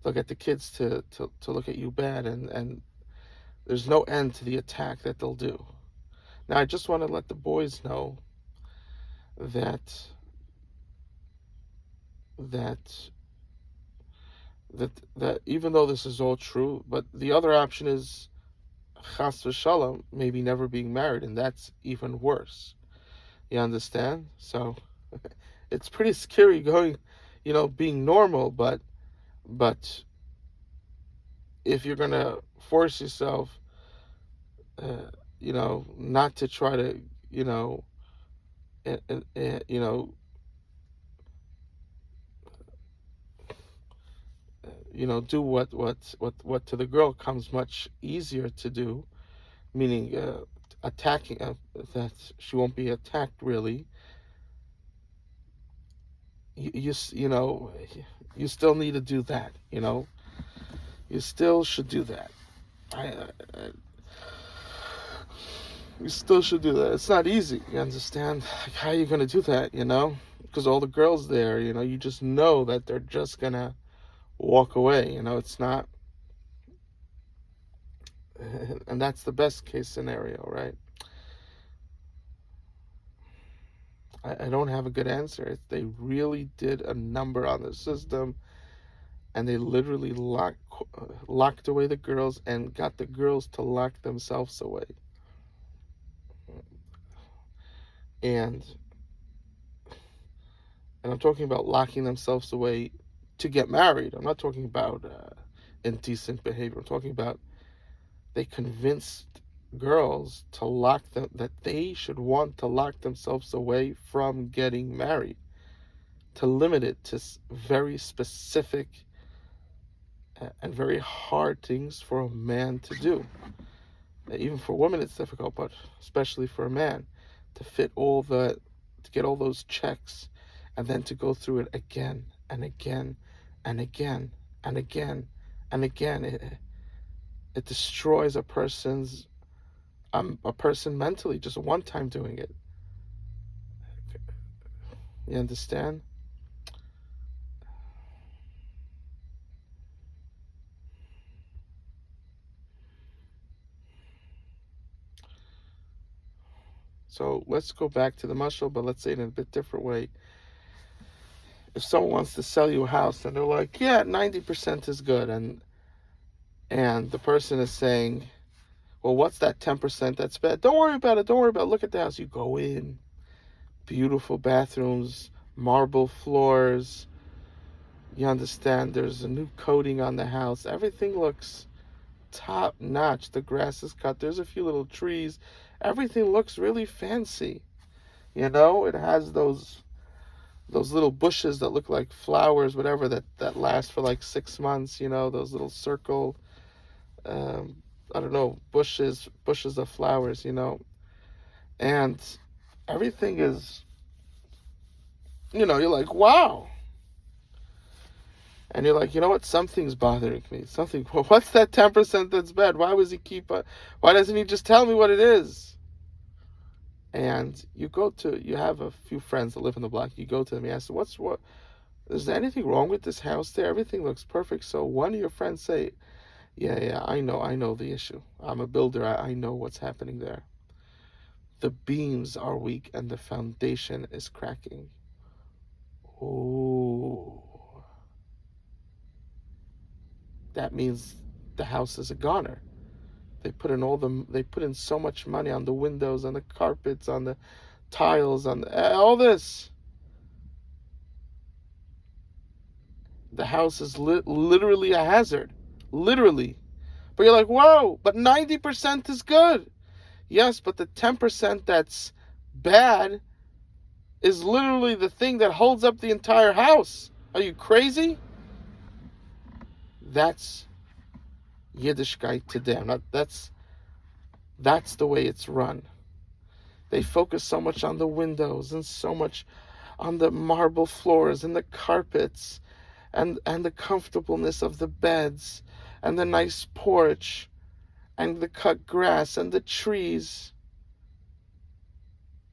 They'll get the kids to look at you bad, and there's no end to the attack that they'll do. Now, I just want to let the boys know that that that even though this is all true, but the other option is chas v'shalom, maybe never being married, and that's even worse. You understand? So it's pretty scary going, being normal, but if you're gonna force yourself, not to try to, and, do what to the girl comes much easier to do, meaning attacking that she won't be attacked really. You still need to do that. You still should do that. I You still should do that. It's not easy. You understand? Like, how are you gonna do that? Because all the girls there, you just know that they're just gonna walk away. It's not, and that's the best case scenario, right? I don't have a good answer. They really did a number on the system, and they literally locked away the girls and got the girls to lock themselves away. And I'm talking about locking themselves away to get married. I'm not talking about indecent behavior. I'm talking about they convinced girls to lock them that they should want to lock themselves away from getting married, to limit it to very specific and very hard things for a man to do. Even for women it's difficult, but especially for a man, to get all those checks, and then to go through it again and again and again and again and again. It destroys a person mentally, just one time doing it. You understand? So let's go back to the mashal, but let's say it in a bit different way. If someone wants to sell you a house and they're like, yeah, 90% is good, and the person is saying, well, what's that 10% that's bad? Don't worry about it. Don't worry about it. Look at the house. You go in, beautiful bathrooms, marble floors. You understand? There's a new coating on the house. Everything looks top notch. The grass is cut. There's a few little trees. Everything looks really fancy. It has those little bushes that look like flowers, whatever, that last for like 6 months. Those little circle, I don't know, bushes of flowers. And everything is, you're like, wow. And you're like, you know what? Something's bothering me. Something. What's that 10% that's bad? Why was he keep? Why doesn't he just tell me what it is? And you have a few friends that live in the block. You go to them. You ask them, what? Is there anything wrong with this house there? Everything looks perfect. So one of your friends say, yeah, I know the issue. I'm a builder. I know what's happening there. The beams are weak and the foundation is cracking. Ooh, that means the house is a goner. They put in so much money on the windows, on the carpets, on the tiles, on all this. The house is literally a hazard, literally. But you're like, whoa! But 90% is good. Yes, but the 10% that's bad is literally the thing that holds up the entire house. Are you crazy? That's Yiddishkeit to them. That's the way it's run. They focus so much on the windows and so much on the marble floors and the carpets and the comfortableness of the beds and the nice porch and the cut grass and the trees.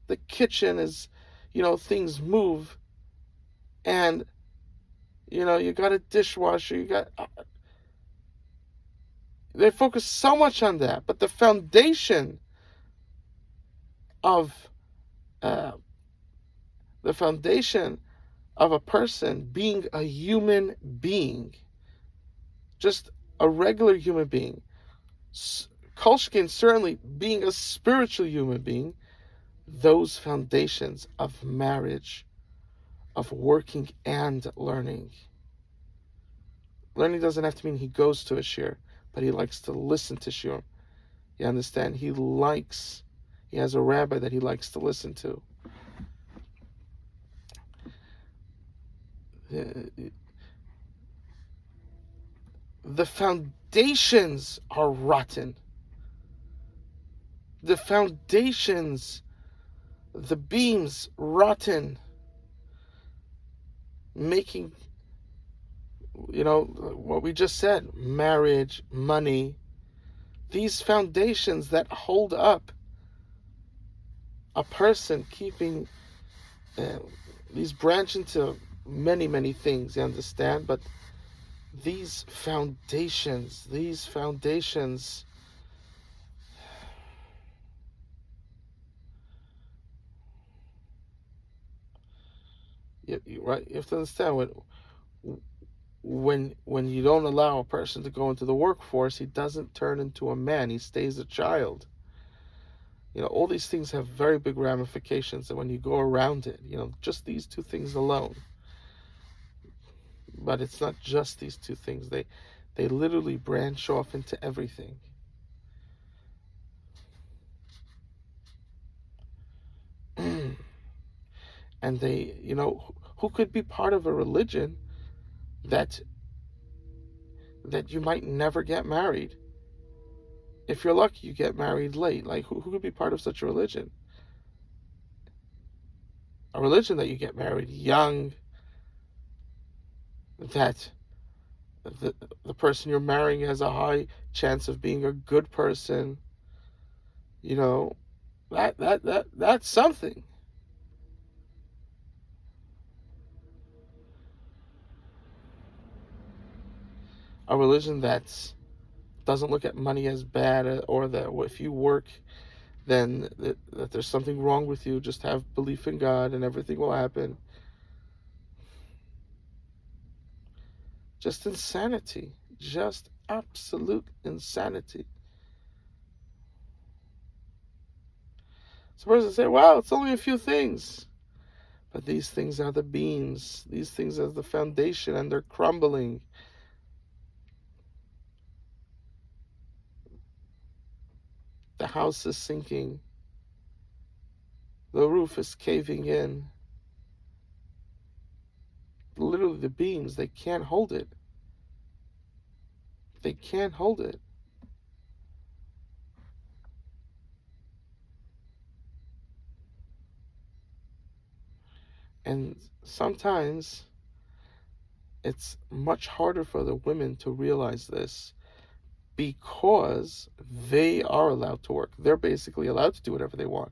The kitchen is, things move, and you got a dishwasher, they focus so much on that, but the foundation of uh, the foundation of a person being a human being, just a regular human being, Kolshkin certainly being a spiritual human being, those foundations of marriage, of working and learning. Learning doesn't have to mean he goes to a shir, but he likes to listen to shir. You understand? He has a rabbi that he likes to listen to. The foundations are rotten. The foundations, the beams rotten, making, what we just said, marriage, money, these foundations that hold up a person, keeping these branch into many, many things, you understand? But these foundations, right? You have to understand when you don't allow a person to go into the workforce, he doesn't turn into a man. He stays a child. All these things have very big ramifications, and when you go around it, just these two things alone. But it's not just these two things. They literally branch off into everything. And who could be part of a religion that you might never get married? If you're lucky, you get married late. Like, who could be part of such a religion? A religion that you get married young, that the the person you're marrying has a high chance of being a good person. You know, that's something. A religion that doesn't look at money as bad, or that if you work, then that there's something wrong with you. Just have belief in God and everything will happen. Just insanity. Just absolute insanity. So a person say, "Wow, it's only a few things." But these things are the beams. These things are the foundation, and they're crumbling. The house is sinking. The roof is caving in. Literally, the beams, they can't hold it. They can't hold it. And sometimes it's much harder for the women to realize this because they are allowed to work. They're basically allowed to do whatever they want.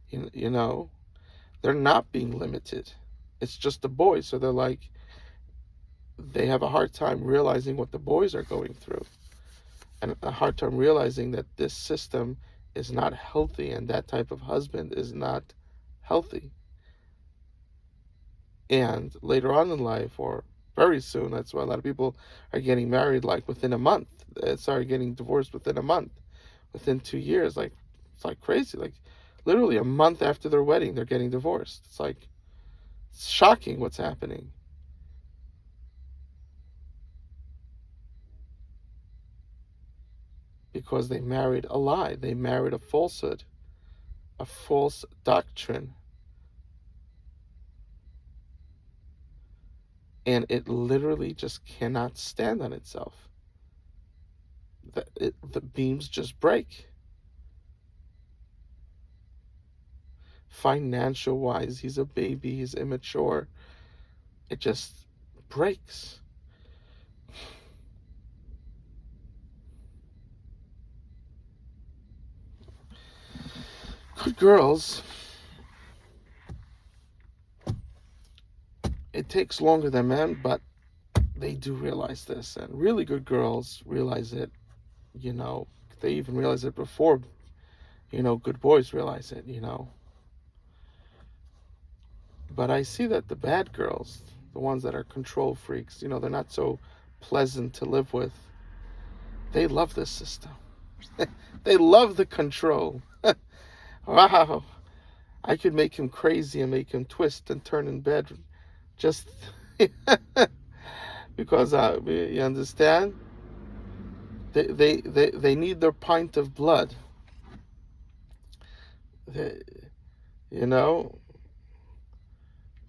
You know, they're not being limited. It's just the boys, so they're like, they have a hard time realizing what the boys are going through, and a hard time realizing that this system is not healthy and that type of husband is not healthy. And later on in life, or very soon, that's why a lot of people are getting married like within a month. Sorry, getting divorced within a month, within 2 years. Like, it's like crazy. Like, literally a month after their wedding, they're getting divorced. It's like, it's shocking what's happening. Because they married a lie. They married a falsehood, a false doctrine. And it literally just cannot stand on itself. The beams just break. Financial wise, he's a baby, he's immature. It just breaks. Good girls, it takes longer than men, but they do realize this. And really good girls realize it, you know, they even realize it before, good boys realize it. But I see that the bad girls, the ones that are control freaks, they're not so pleasant to live with, they love this system. They love the control. Wow. I could make him crazy and make him twist and turn in bed just because you understand? They need their pint of blood. They, you know,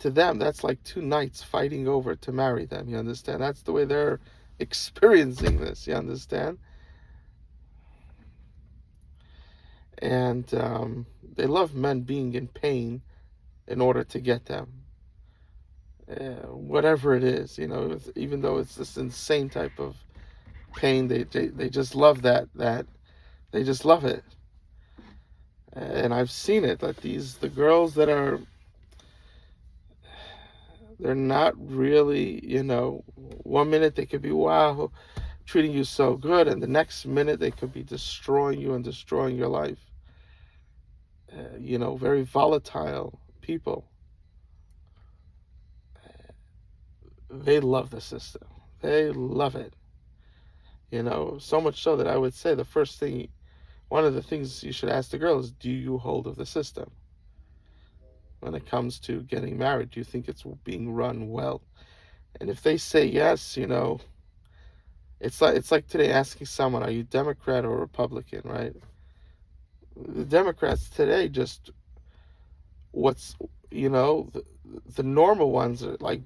to them, that's like 2 nights fighting over to marry them. You understand? That's the way they're experiencing this. You understand? And they love men being in pain in order to get them. Whatever it is, even though it's this insane type of pain, they just love that they just love it. And I've seen it, that the girls that are, they're not really, 1 minute they could be, wow, treating you so good, and the next minute they could be destroying you and destroying your life. Very volatile people. They love the system. They love it. So much so that I would say one of the things you should ask the girl is, do you hold of the system? When it comes to getting married, do you think it's being run well? And if they say yes, it's like today asking someone, are you Democrat or Republican, right? The Democrats today just, what's, the normal ones are like,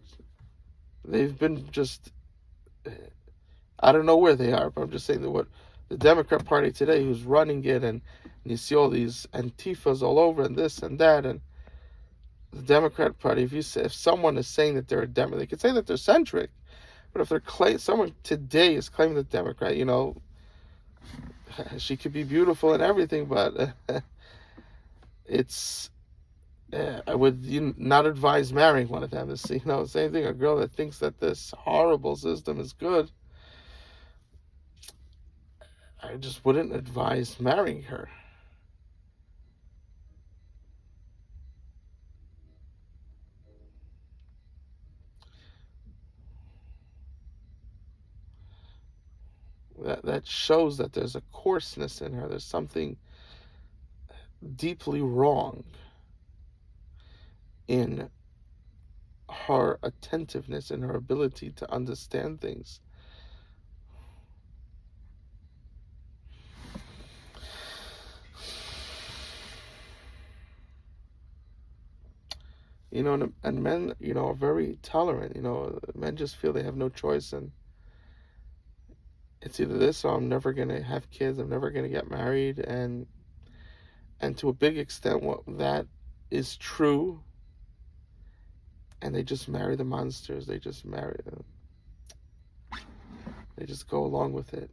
they've been just, I don't know where they are, but I'm just saying that what the Democrat Party today, who's running it, and you see all these Antifas all over and this and that, and the Democrat Party, if someone is saying that they're a Democrat, they could say that they're centric, but if someone today is claiming the Democrat, she could be beautiful and everything, but it's I would not advise marrying one of them. It's, same thing. A girl that thinks that this horrible system is good, I just wouldn't advise marrying her. That shows that there's a coarseness in her. There's something deeply wrong in her attentiveness and her ability to understand things. And men, are very tolerant. Men just feel they have no choice, and it's either this or I'm never gonna have kids. I'm never gonna get married, and to a big extent, what that is true. And they just marry the monsters. They just marry them. They just go along with it.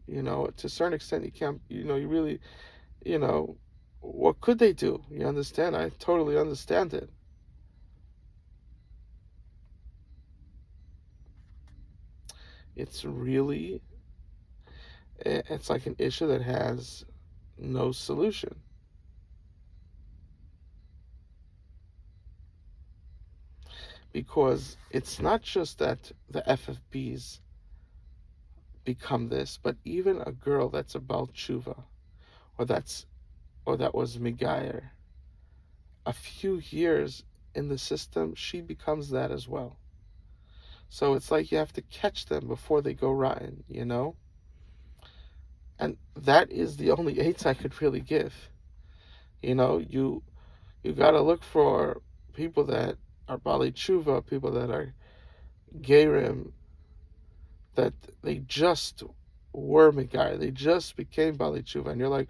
To a certain extent, you can't. You really. You know, what could they do? You understand? I totally understand it. It's really. It's like an issue that has no solution. Because it's not just that the FFBs become this, but even a girl that's about tshuva, or that was Megayer, a few years in the system, she becomes that as well. So it's like you have to catch them before they go rotten. And that is the only aids I could really give. You got to look for people that are Bali Tshuva, people that are Gerim, that they just were Megayer, they just became Bali Tshuva, and you're like,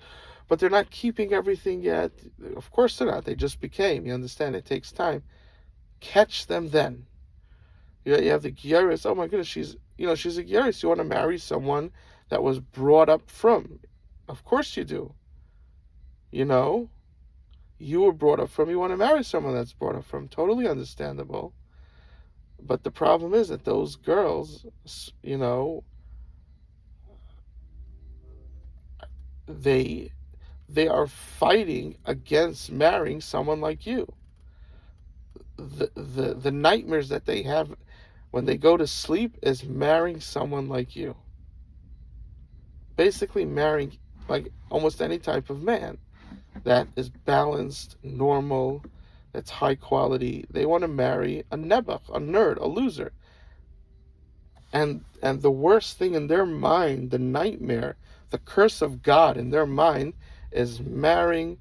but they're not keeping everything yet. Of course they're not. They just became. You understand? It takes time. Catch them then. You have the Gyaris. Oh my goodness, she's a Gyaris. You want to marry someone that was brought up from. Of course you do. You know, you were brought up from. You want to marry someone that's brought up from. Totally understandable. But the problem is that those girls, they they are fighting against marrying someone like you. The nightmares that they have when they go to sleep is marrying someone like you. Basically marrying like almost any type of man that is balanced, normal, that's high quality. They want to marry a nebuch, a nerd, a loser. And the worst thing in their mind, the nightmare, the curse of God in their mind is marrying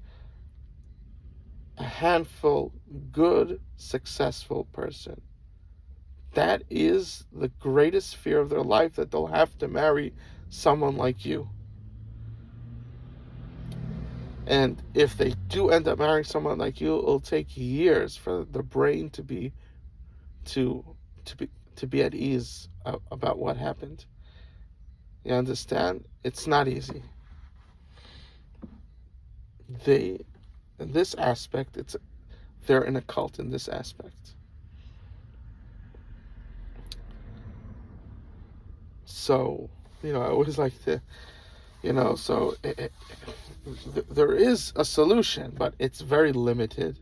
a handful, good, successful person. That is the greatest fear of their life, that they'll have to marry someone like you. And if they do end up marrying someone like you, it'll take years for the brain to to be to be at ease about what happened. You understand? It's not easy. They, in this aspect, they're in a cult in this aspect. So, I always like to, so there is a solution, but it's very limited,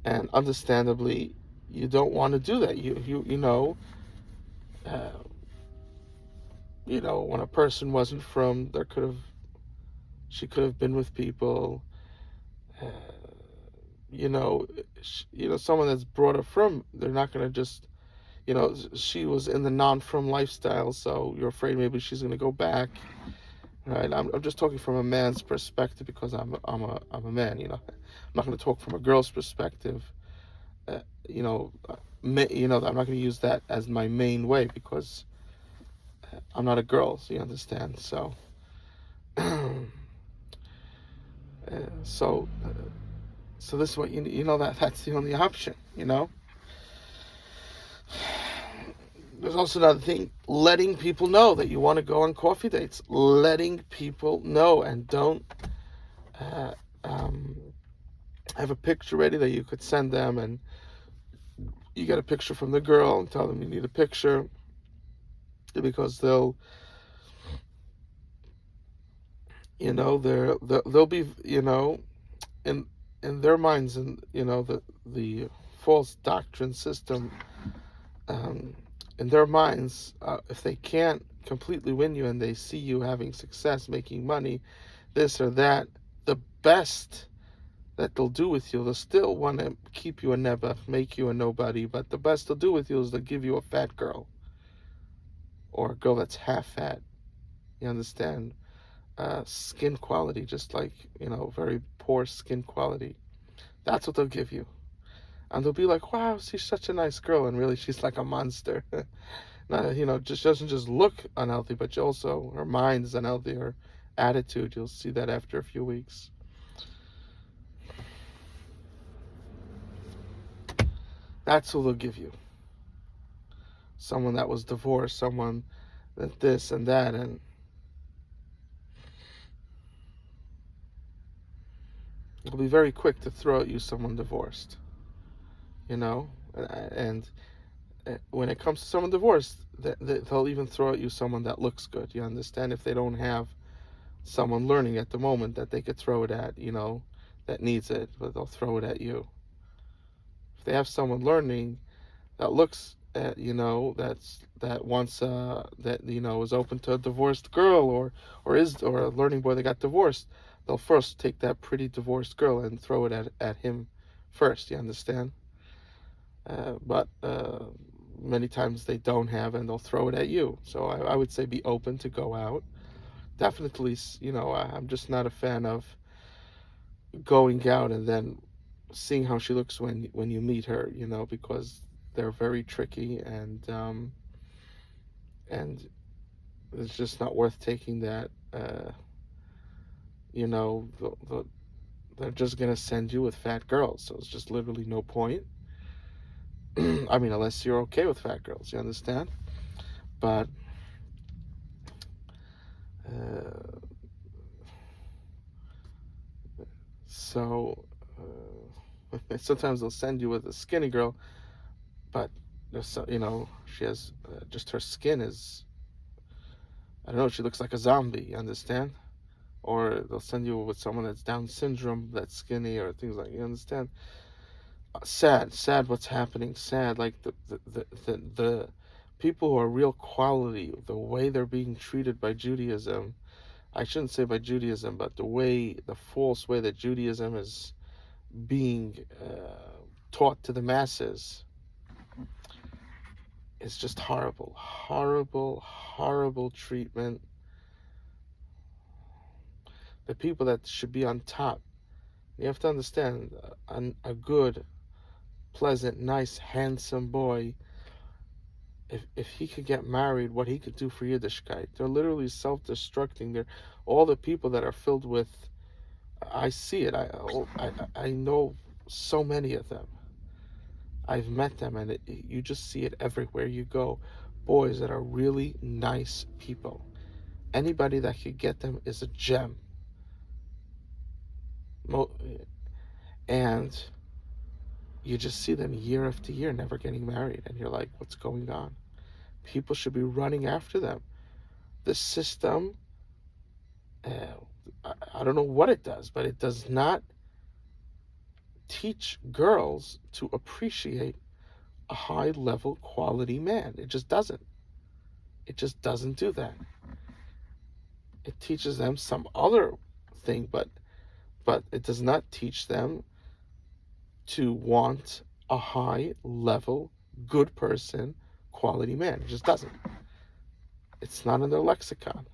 and understandably, you don't want to do that. Uh, when a person wasn't from, she could have been with people, uh, someone that's brought up from, they're not going to just, she was in the non-from lifestyle, so you're afraid maybe she's going to go back, right? I'm just talking from a man's perspective because I'm a man, I'm not going to talk from a girl's perspective, uh, you know, I'm not going to use that as my main way because I'm not a girl, so you understand. So, so, so this is what that's the only option. There's also another thing: letting people know that you want to go on coffee dates. Letting people know, and don't uh, um, have a picture ready that you could send them, and you get a picture from the girl and tell them you need a picture because they'll be in their minds, and the false doctrine system, um, in their minds, if they can't completely win you and they see you having success, making money, this or that, the best that they'll do with you, they'll still want to keep you a nebuch, make you a nobody, but the best they'll do with you is they'll give you a fat girl, or a girl that's half fat. You understand? Skin quality, just like, very poor skin quality. That's what they'll give you. And they'll be like, wow, she's such a nice girl. And really, she's like a monster. Not, just doesn't just look unhealthy, but also her mind is unhealthy, her attitude. You'll see that after a few weeks. That's what they'll give you. someone that was divorced, someone that this and that, and they'll be very quick to throw at you someone divorced, you know, and when it comes to someone divorced, they'll even throw at you someone that looks good. You understand? If they don't have someone learning at the moment that they could throw it at, that needs it, but they'll throw it at you. If they have someone learning that looks at, that wants that is open to a divorced girl, or a learning boy that got divorced, they'll first take that pretty divorced girl and throw it at him first. You understand? But many times they don't have, and they'll throw it at you. So I would say be open to go out. Definitely, I'm just not a fan of going out and then seeing how she looks when you meet her. Because they're very tricky, and it's just not worth taking that. You know, they're just gonna send you with fat girls, so it's just literally no point. I mean, unless you're okay with fat girls, you understand? But uh, so sometimes they'll send you with a skinny girl, but she has just her skin is, I don't know, she looks like a zombie. You understand? Or they'll send you with someone that's Down syndrome, that's skinny, or things like, you understand? Sad what's happening. Sad, like the people who are real quality, the way they're being treated by Judaism. I shouldn't say by Judaism, but the false way that Judaism is being taught to the masses is just horrible, horrible, horrible treatment. The people that should be on top, you have to understand, a good, pleasant, nice, handsome boy, if he could get married, what he could do for Yiddishkeit. They're literally self-destructing. They're all the people that are filled with. I see it. I know so many of them. I've met them, and you just see it everywhere you go. Boys that are really nice people. Anybody that could get them is a gem. And you just see them year after year never getting married, and you're like, what's going on? People should be running after them. The system, I don't know what it does, but it does not teach girls to appreciate a high level quality man. It just doesn't. It just doesn't do that. It teaches them some other thing, but it does not teach them to want a high level, good person, quality man. It just doesn't. It's not in their lexicon.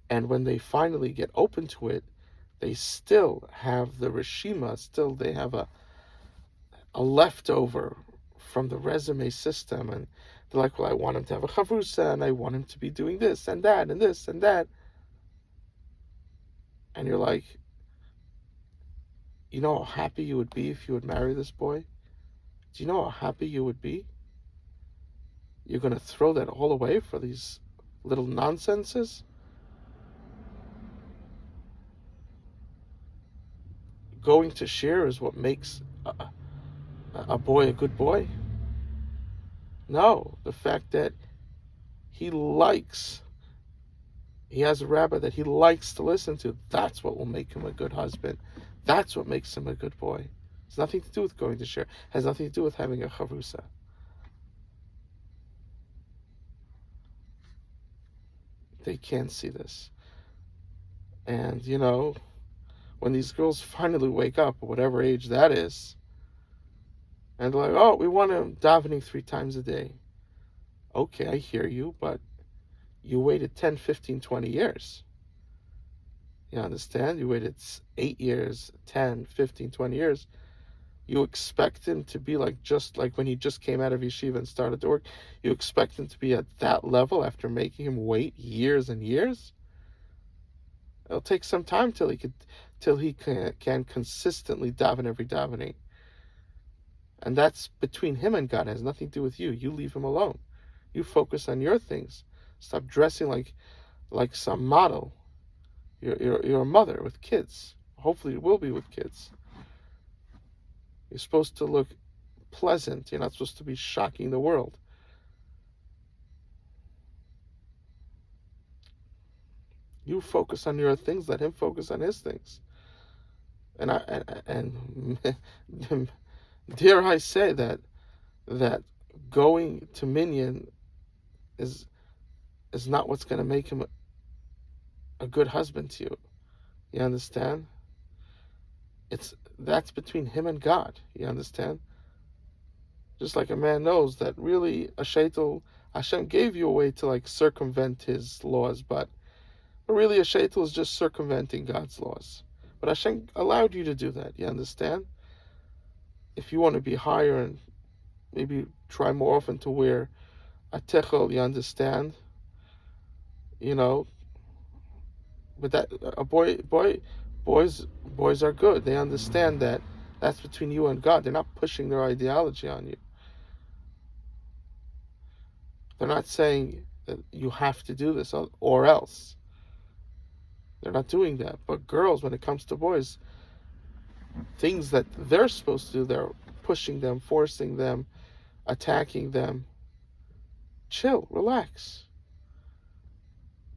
And when they finally get open to it, they still have the reshima, still they have a leftover from the resume system, and they're like, well, I want him to have a chavrusa, and I want him to be doing this and that and this and that. And you're like, you know how happy you would be if you would marry this boy? Do you know how happy you would be? You're going to throw that all away for these little nonsenses? Going to share is what makes a boy a good boy? No, the fact that he has a rabbi that he likes to listen to, that's what will make him a good husband. That's what makes him a good boy. It's nothing to do with going to share. It has nothing to do with having a chavrusa. They can't see this. And, when these girls finally wake up, at whatever age that is, and they're like, oh, we want him davening 3 times a day. Okay, I hear you, but you waited 10, 15, 20 years. You understand? You waited 8 years, 10, 15, 20 years. You expect him to be just like when he just came out of yeshiva and started to work. You expect him to be at that level after making him wait years and years? It'll take some time till he can consistently daven every davening. And that's between him and God. It has nothing to do with you. You leave him alone. You focus on your things. Stop dressing like some model. You're a mother with kids. Hopefully, you will be with kids. You're supposed to look pleasant. You're not supposed to be shocking the world. You focus on your things. Let him focus on his things. And dare I say that going to Minyan is not what's going to make him a good husband to you. You understand? That's between him and God. You understand? Just like a man knows that really a shaitel, Hashem gave you a way to like circumvent his laws, but really a shaitel is just circumventing God's laws. But Hashem allowed you to do that. You understand? If you want to be higher and maybe try more often to wear a techel, you understand? You know, but that boys are good. They understand that that's between you and God. They're not pushing their ideology on you. They're not saying that you have to do this or else. They're not doing that. But girls, when it comes to boys, things that they're supposed to do, they're pushing them, forcing them, attacking them. Chill, relax.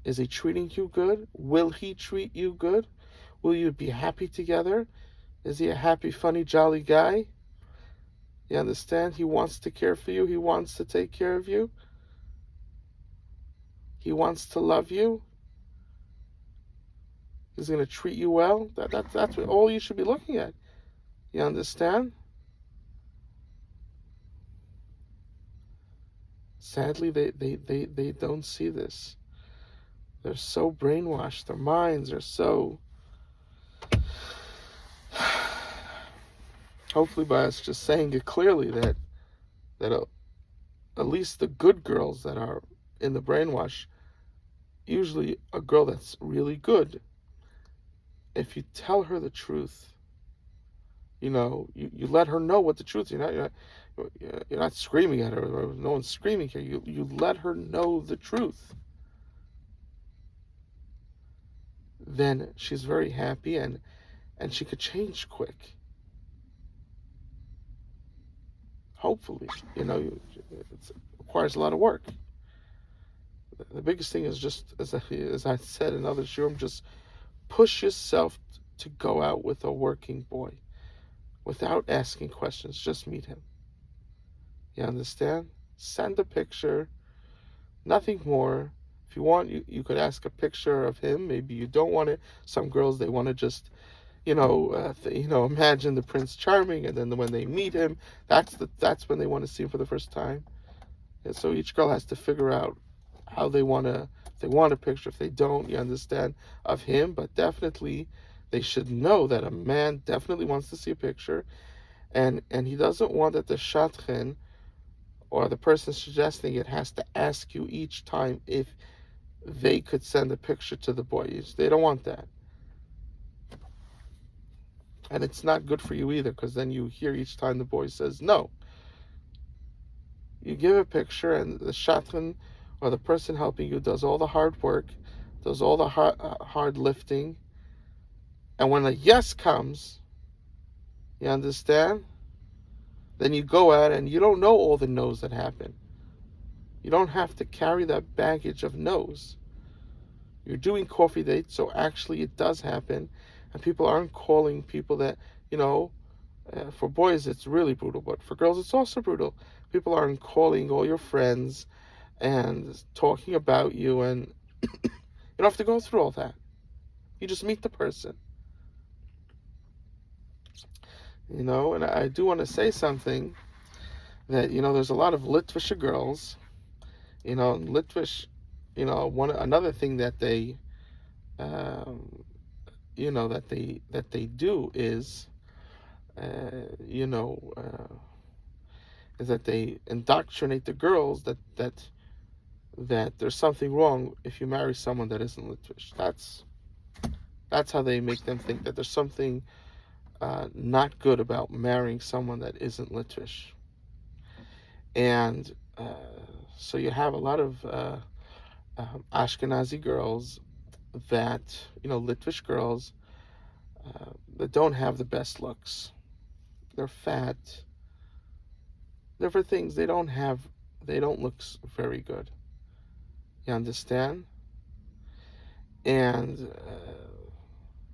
Is he treating you good? Will he treat you good? Will you be happy together? Is he a happy, funny, jolly guy? You understand? He wants to care for you. He wants to take care of you. He wants to love you. He's going to treat you well. That's what all you should be looking at. You understand? Sadly, they don't see this. They're so brainwashed. Their minds are so... Hopefully by us just saying it clearly that at least the good girls that are in the brainwash, usually a girl that's really good, if you tell her the truth, you let her know what the truth is. You're not screaming at her. No one's screaming here. You let her know the truth. Then she's very happy and she could change quick. Hopefully, it requires a lot of work. The biggest thing is just, as I said in other shurim, just push yourself to go out with a working boy without asking questions. Just meet him. You understand? Send a picture, nothing more. If you want, you could ask a picture of him. Maybe you don't want it. Some girls, they want to just imagine the Prince Charming, and then when they meet him, that's when they want to see him for the first time. And so each girl has to figure out how they want to. If they want a picture, if they don't, you understand, of him. But definitely, they should know that a man definitely wants to see a picture, and he doesn't want that the shadchan or the person suggesting it has to ask you each time if they could send a picture to the boy. They don't want that. And it's not good for you either, because then you hear each time the boy says no. You give a picture, and the shadchan or the person helping you does all the hard work, does all the hard lifting. And when a yes comes, you understand? Then you go out and you don't know all the no's that happen. You don't have to carry that baggage of no's. You're doing coffee dates, so actually it does happen. And people aren't calling people that, for boys it's really brutal, but for girls it's also brutal. People aren't calling all your friends and talking about you, and you don't have to go through all that. You just meet the person. And I do want to say something that, there's a lot of Litvish girls, Litvish, another thing that they, that they do is, is that they indoctrinate the girls that there's something wrong if you marry someone that isn't Litvish. That's how they make them think that there's something not good about marrying someone that isn't Litvish. And so you have a lot of Ashkenazi girls that, Litvish girls that don't have the best looks. They're fat. They're for things they don't look very good. You understand? And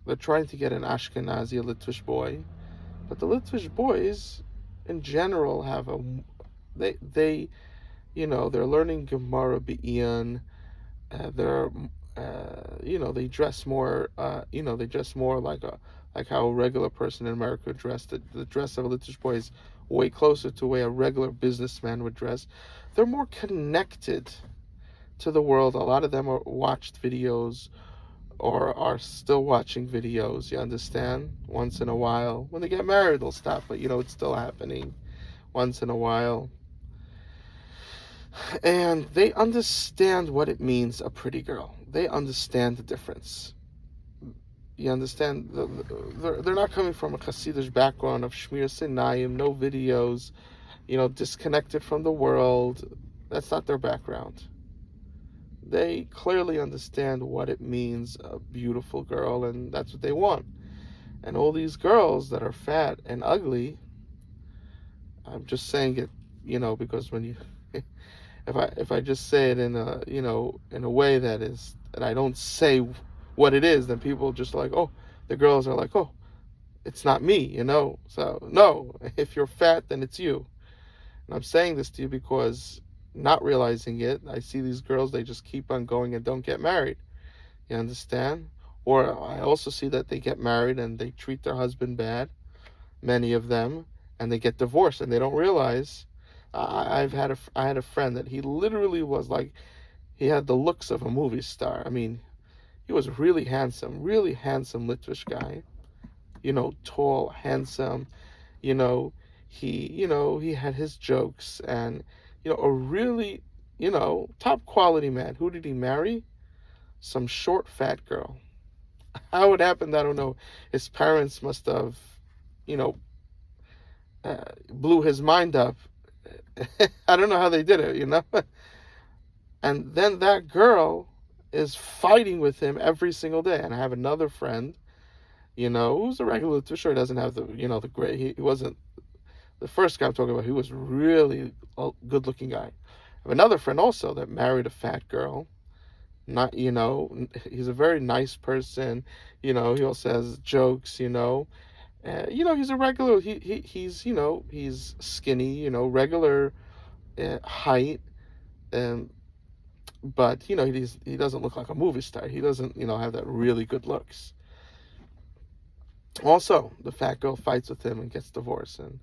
they're trying to get an Ashkenazi, a Litvish boy. But the Litvish boys, in general, they they're learning Gemara Be'in. They're they dress more they dress more like how a regular person in America dressed. The dress of a Litvish boy is way closer to the way a regular businessman would dress. They're more connected to the world. A lot of them are watched videos or are still watching videos, you understand? Once in a while. When they get married, they'll stop, but it's still happening once in a while. And they understand what it means, a pretty girl. They understand the difference. You understand? They're not coming from a Hasidic background of Shmir Sinayim, no videos, disconnected from the world. That's not their background. They clearly understand what it means, a beautiful girl, and that's what they want. And all these girls that are fat and ugly, I'm just saying it, because when you, if I just say it in a way that I don't say what it is, then people just like, oh, the girls are like, oh, it's not me, So no, if you're fat, then it's you. And I'm saying this to you because, not realizing it, I see these girls, they just keep on going and don't get married. You understand? Or I also see that they get married and they treat their husband bad, many of them, and they get divorced and they don't realize. I had a friend that he literally was like, he had the looks of a movie star. I mean, he was really handsome Litvish guy. Tall, handsome. You know, he had his jokes and a really top quality man. Who did he marry? Some short fat girl. How it happened, I don't know. His parents must have you know blew his mind up. I don't know how they did it. And then that girl is fighting with him every single day. And I have another friend, who's a regular, too sure, doesn't have the great, he wasn't the first guy I'm talking about. He was really a good looking guy. I have another friend also that married a fat girl. Not, he's a very nice person. He also has jokes. He's a regular. He's skinny. Regular height. Um, but he doesn't look like a movie star. He doesn't have that really good looks. Also, the fat girl fights with him and gets divorced, and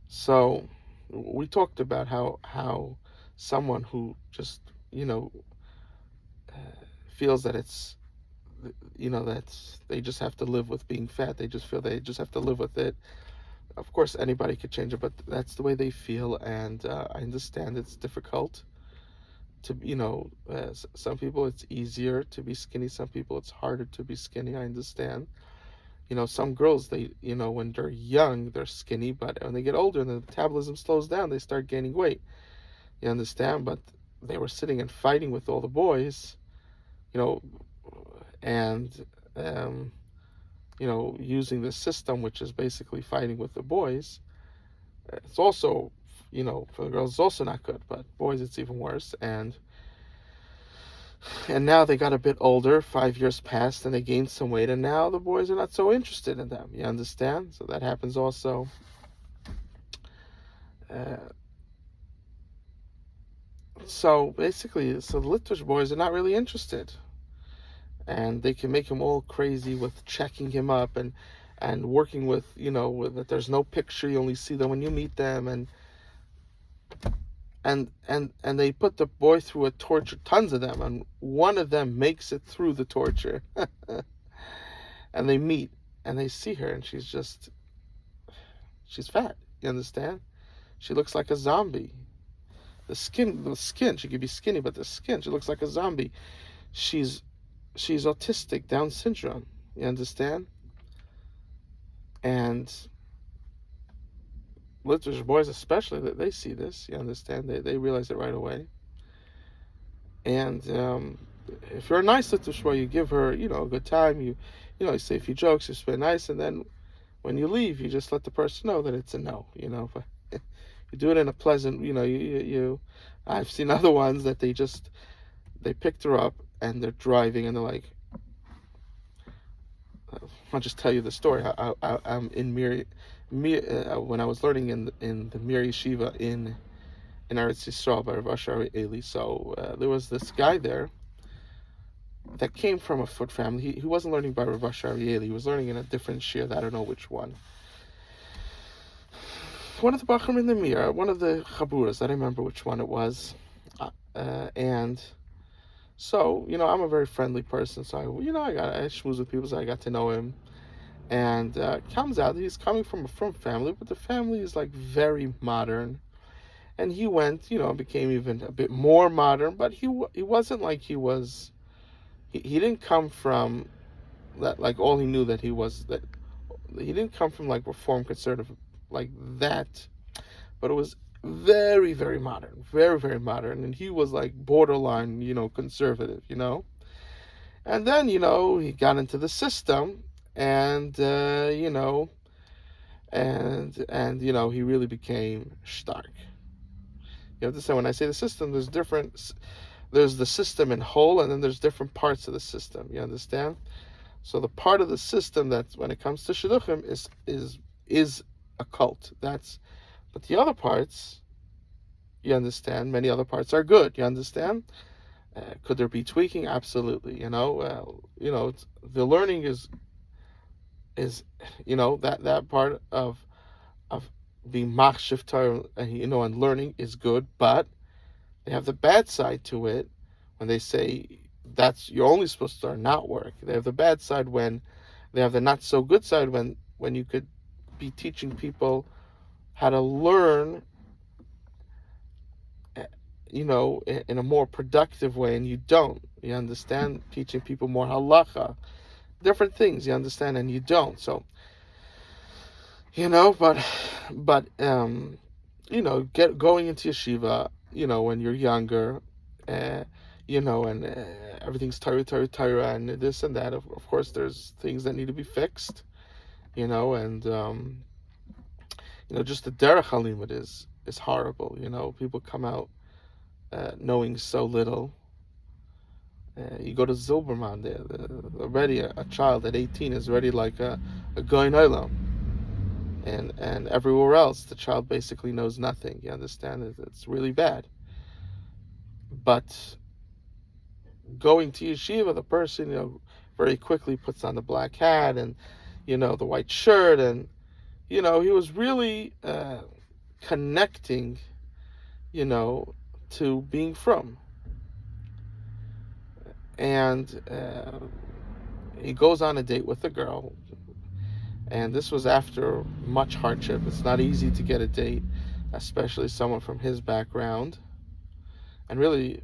so we talked about how someone who just uh, feels that it's that they just have to live with being fat. They just feel they just have to live with it. Of course, anybody could change it, but that's the way they feel, and I understand it's difficult to some people it's easier to be skinny, some people it's harder to be skinny. I understand. Some girls, they when they're young they're skinny, but when they get older and the metabolism slows down, they start gaining weight. You understand? But they were sitting and fighting with all the boys, and using this system, which is basically fighting with the boys. It's also, for the girls, it's also not good, but boys, it's even worse. And now they got a bit older, 5 years passed, and they gained some weight, and now the boys are not so interested in them. You understand? So that happens also. So basically, the Litvish boys are not really interested, and they can make him all crazy with checking him up and working with that there's no picture, you only see them when you meet them, and they put the boy through a torture, tons of them, and one of them makes it through the torture. And they meet and they see her, and she's fat. You understand? She looks like a zombie. The skin, she could be skinny, but the skin, she looks like a zombie. she's she's autistic, Down syndrome. You understand? And literature boys, especially, that they see this. You understand? They realize it right away. And if you're a nice literature boy, you give her, a good time. You say a few jokes. You spend nice, and then when you leave, you just let the person know that it's a no. But you do it in a pleasant. I've seen other ones that they picked her up and they're driving and they're like, I'll just tell you the story. I'm in when I was learning in the Mir Yeshiva in Eretz Yisrael by Rav Asher Eli. So there was this guy there that came from a foot family. He wasn't learning by Rav Asher Eli. He was learning in a different shir. I don't know which one. One of the Bachrim in the Mir, one of the Chaburas. I don't remember which one it was. And so, I'm a very friendly person. So I schmooze with people, so I got to know him. And comes out he's coming from a frum family, but the family is like very modern. And he went, became even a bit more modern, but he wasn't like he was. He didn't come from that, like, all he knew that he was that. He didn't come from like Reform conservative like that, but it was very, very modern, very, very modern, and he was like borderline, conservative, And then, he got into the system, and he really became stark. You have to say, when I say the system, there's the system in whole, and then there's different parts of the system. You understand? So the part of the system that, when it comes to shidduchim, is a cult. But the other parts, you understand, many other parts are good. You understand? Could there be tweaking? Absolutely. The learning is that part of being machshiv Torah, and learning is good, but they have the bad side to it when they say that's you're only supposed to not work. They have the bad side when they have the not so good side when you could be teaching people how to learn, in a more productive way, and you don't. You understand? Teaching people more halacha, different things. You understand, and you don't. So, but going into yeshiva, when you're younger, uh, and everything's Torah, and this and that. Of course, there's things that need to be fixed, and just the derech halimud is horrible. People come out knowing so little. You go to Zilberman there, already a child at 18 is already like a goyin olam. And everywhere else, the child basically knows nothing. You understand? It's really bad. But going to yeshiva, the person, very quickly puts on the black hat and, the white shirt. And, he was really connecting, to being from. And he goes on a date with a girl. And this was after much hardship. It's not easy to get a date, especially someone from his background. And really,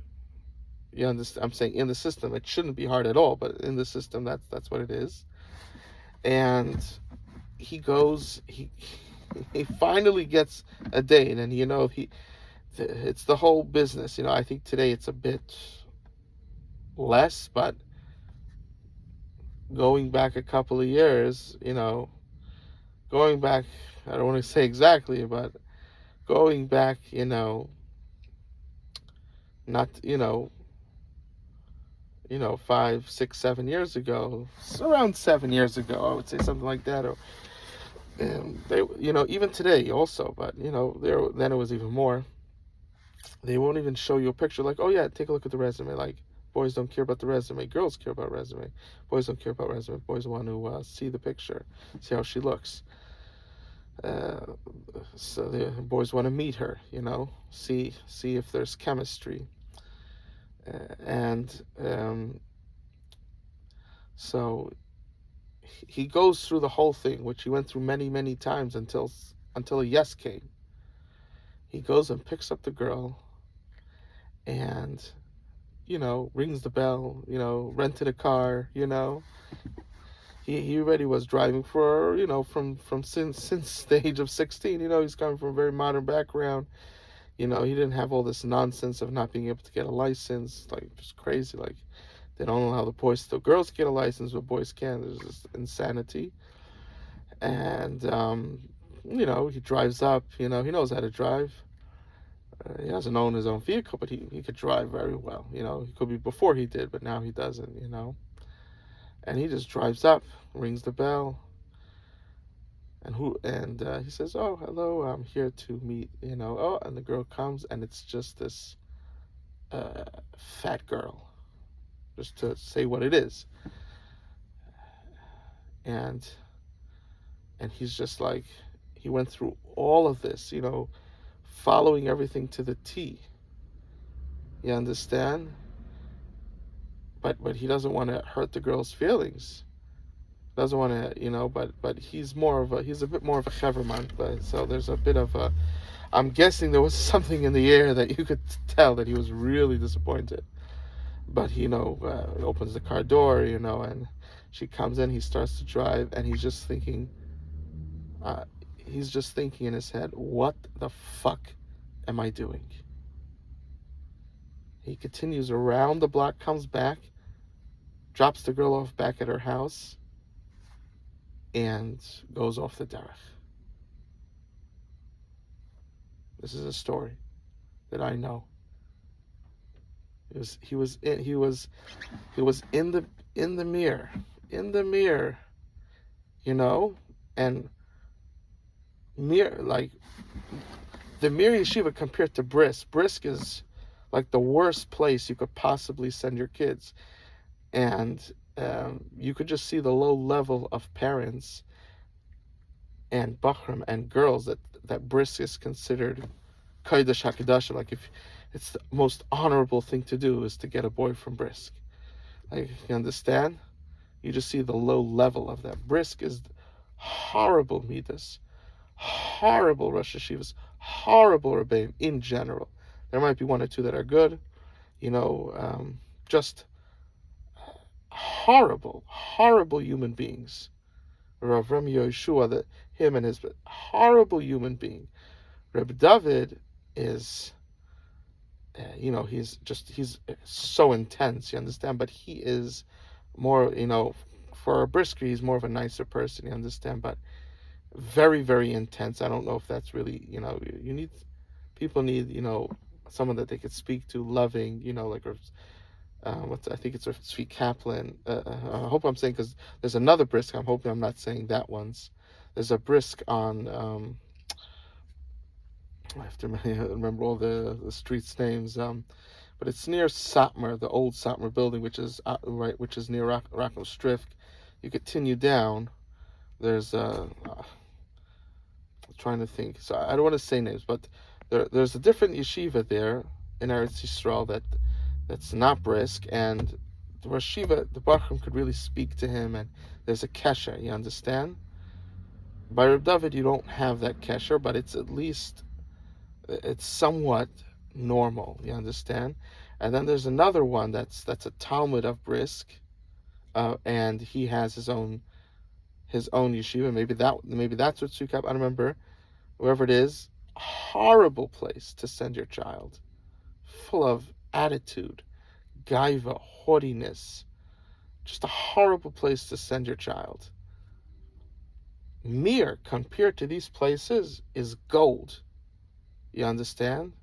you understand, I'm saying in the system, it shouldn't be hard at all, but in the system, that's what it is. And he finally gets a date, and it's the whole business. I think today it's a bit less, but going back a couple of years, going back, I don't want to say exactly, but going back, not, 5, 6, 7 years ago, around 7 years ago, I would say, something like that. Or they, even today also, but then it was even more. They won't even show you a picture like, oh yeah, take a look at the resume. Like, boys don't care about the resume, girls care about resume. Boys don't care about resume. Boys want to see the picture, see how she looks. So the boys want to meet her, see if there's chemistry. And so he goes through the whole thing, which he went through many, many times until a yes came. He goes and picks up the girl, and rings the bell, rented a car, he already was driving for, from since the age of 16. He's coming from a very modern background. He didn't have all this nonsense of not being able to get a license, like just crazy. Like they don't allow the girls to get a license, but boys can. There's this insanity. And he drives up. He knows how to drive. He doesn't own his own vehicle, but he could drive very well. He could be before he did, but now he doesn't. And he just drives up, rings the bell, and he says, "Oh, hello, I'm here to meet." Oh, and the girl comes, and it's just this uh, fat girl, just to say what it is. And he's just like, he went through all of this, following everything to the T. You understand? But he doesn't want to hurt the girl's feelings. Doesn't want to, but he's a bit more of a cheverman. But so there's a bit of a. I'm guessing there was something in the air that you could tell that he was really disappointed. But he, opens the car door, and she comes in. He starts to drive, and he's just thinking in his head, what the fuck am I doing? He continues around the block, comes back, drops the girl off back at her house, and goes off the derech. This is a story that I know. He was in the mirror, and mirror, like the Mir Yeshiva compared to Brisk. Brisk is like the worst place you could possibly send your kids, and you could just see the low level of parents and bachrim and girls that Brisk is considered kodesh hakadashim. Like, if it's the most honorable thing to do is to get a boy from Brisk. Like, you understand? You just see the low level of that. Brisk is horrible midas, horrible Rosh Hashivas, horrible Rebbeim in general. There might be one or two that are good, just horrible, horrible human beings. Rav Remi Yeshua, him and his horrible human being. Reb David is, he's so intense, you understand? But he is more, for a brisker, he's more of a nicer person, you understand? But very, very intense. I don't know if that's really, people need, someone that they could speak to, loving, like, I think it's Tzvi Kaplan. I hope I'm saying, because there's another brisk. I'm hoping I'm not saying that one's. There's a brisk on, I have to remember all the streets names, but it's near Satmar, the old Satmar building, which is which is near Rachel Strifk. You continue down, there's trying to think. So I don't want to say names, but there's a different yeshiva there in Eretz Yisrael that's not brisk, and the Rosh Yeshiva, the Bachram could really speak to him, and there's a kesher, you understand? By Reb David, you don't have that kesher, but it's somewhat normal, you understand? And then there's another one that's a Talmud of brisk, and he has his own yeshiva. Maybe that's what Sukab. I don't remember. Whoever it is, horrible place to send your child, full of attitude, gaiva, haughtiness, just a horrible place to send your child. Mir, compared to these places, is gold. You understand?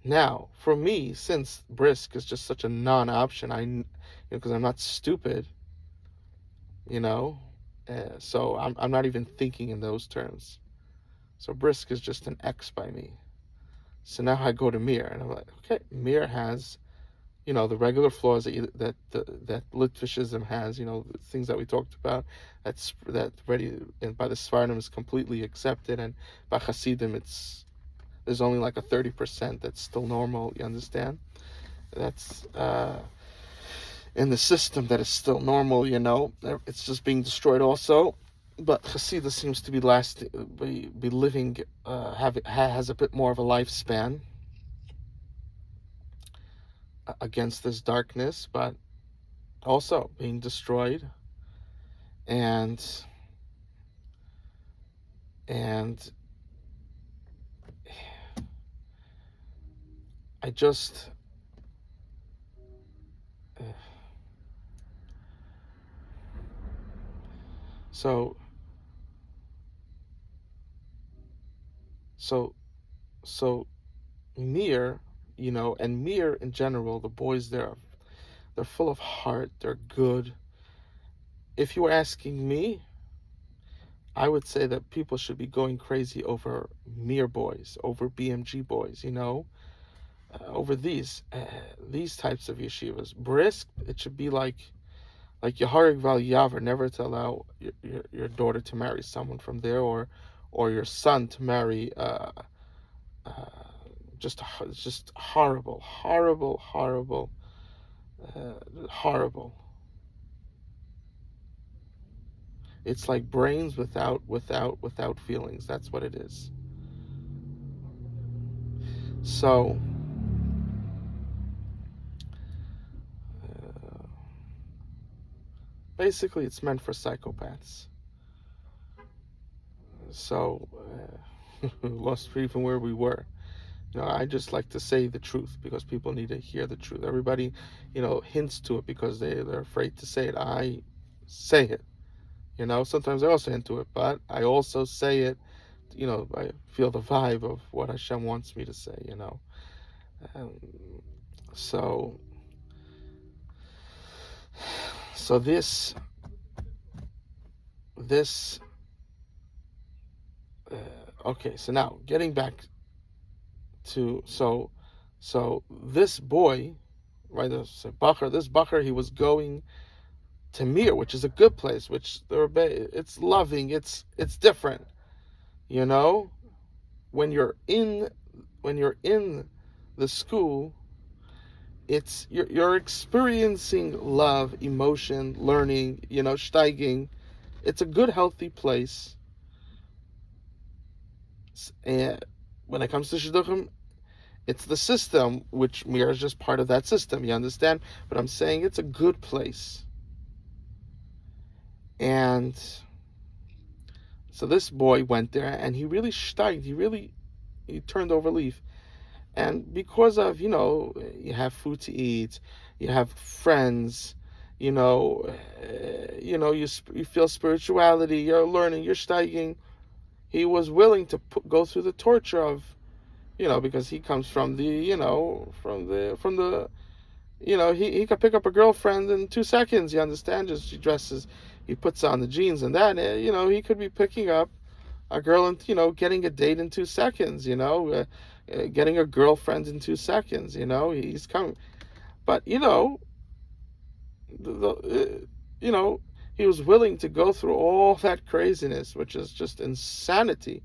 Now, for me, since brisk is just such a non-option, because I'm not stupid, so I'm not even thinking in those terms. So brisk is just an X by me. So now I go to Mir, and I'm like, okay, Mir has, the regular flaws that Litvishism has, things that we talked about, that ready and by the Svardim is completely accepted, and by Hasidim there's only like a 30% that's still normal. You understand? That's in the system that is still normal. It's just being destroyed also. But Hasidus seems to be living, has a bit more of a lifespan. against this darkness, but also being destroyed. And and I just so so so Mir, and Mir in general, the boys there, they're full of heart, they're good. If you were asking me, I would say that people should be going crazy over Mir boys, over BMG boys, over these types of yeshivas. Brisk, it should be like Yaharig Val Yaver, never to allow your daughter to marry someone from there, or your son to marry uh, just horrible, horrible, horrible, horrible. It's like brains without feelings. That's what it is. So uh, basically, it's meant for psychopaths. So lost even where we were. I just like to say the truth because people need to hear the truth. Everybody, hints to it because they're afraid to say it. I say it. Sometimes I also hint to it, but I also say it. I feel the vibe of what Hashem wants me to say. Um, so, so this, okay. So now getting back to so this boy, right? This Bacher, he was going to Mir, which is a good place, which it's loving, it's different. You know, when you're in the school, it's you're experiencing love, emotion, learning. Steiging. It's a good, healthy place. And when it comes to shidduchim, it's the system, which Mir is just part of that system. You understand? But I'm saying it's a good place. And so this boy went there, and he really steiged. He turned over leaf. And because of, you have food to eat, you have friends, you feel spirituality, you're learning, you're steiging. He was willing to go through the torture of, because he comes from he could pick up a girlfriend in 2 seconds. You understand? Just she dresses, he puts on the jeans and that. He could be picking up a girl and getting a date in 2 seconds. Getting a girlfriend in 2 seconds. He's coming, but he was willing to go through all that craziness, which is just insanity.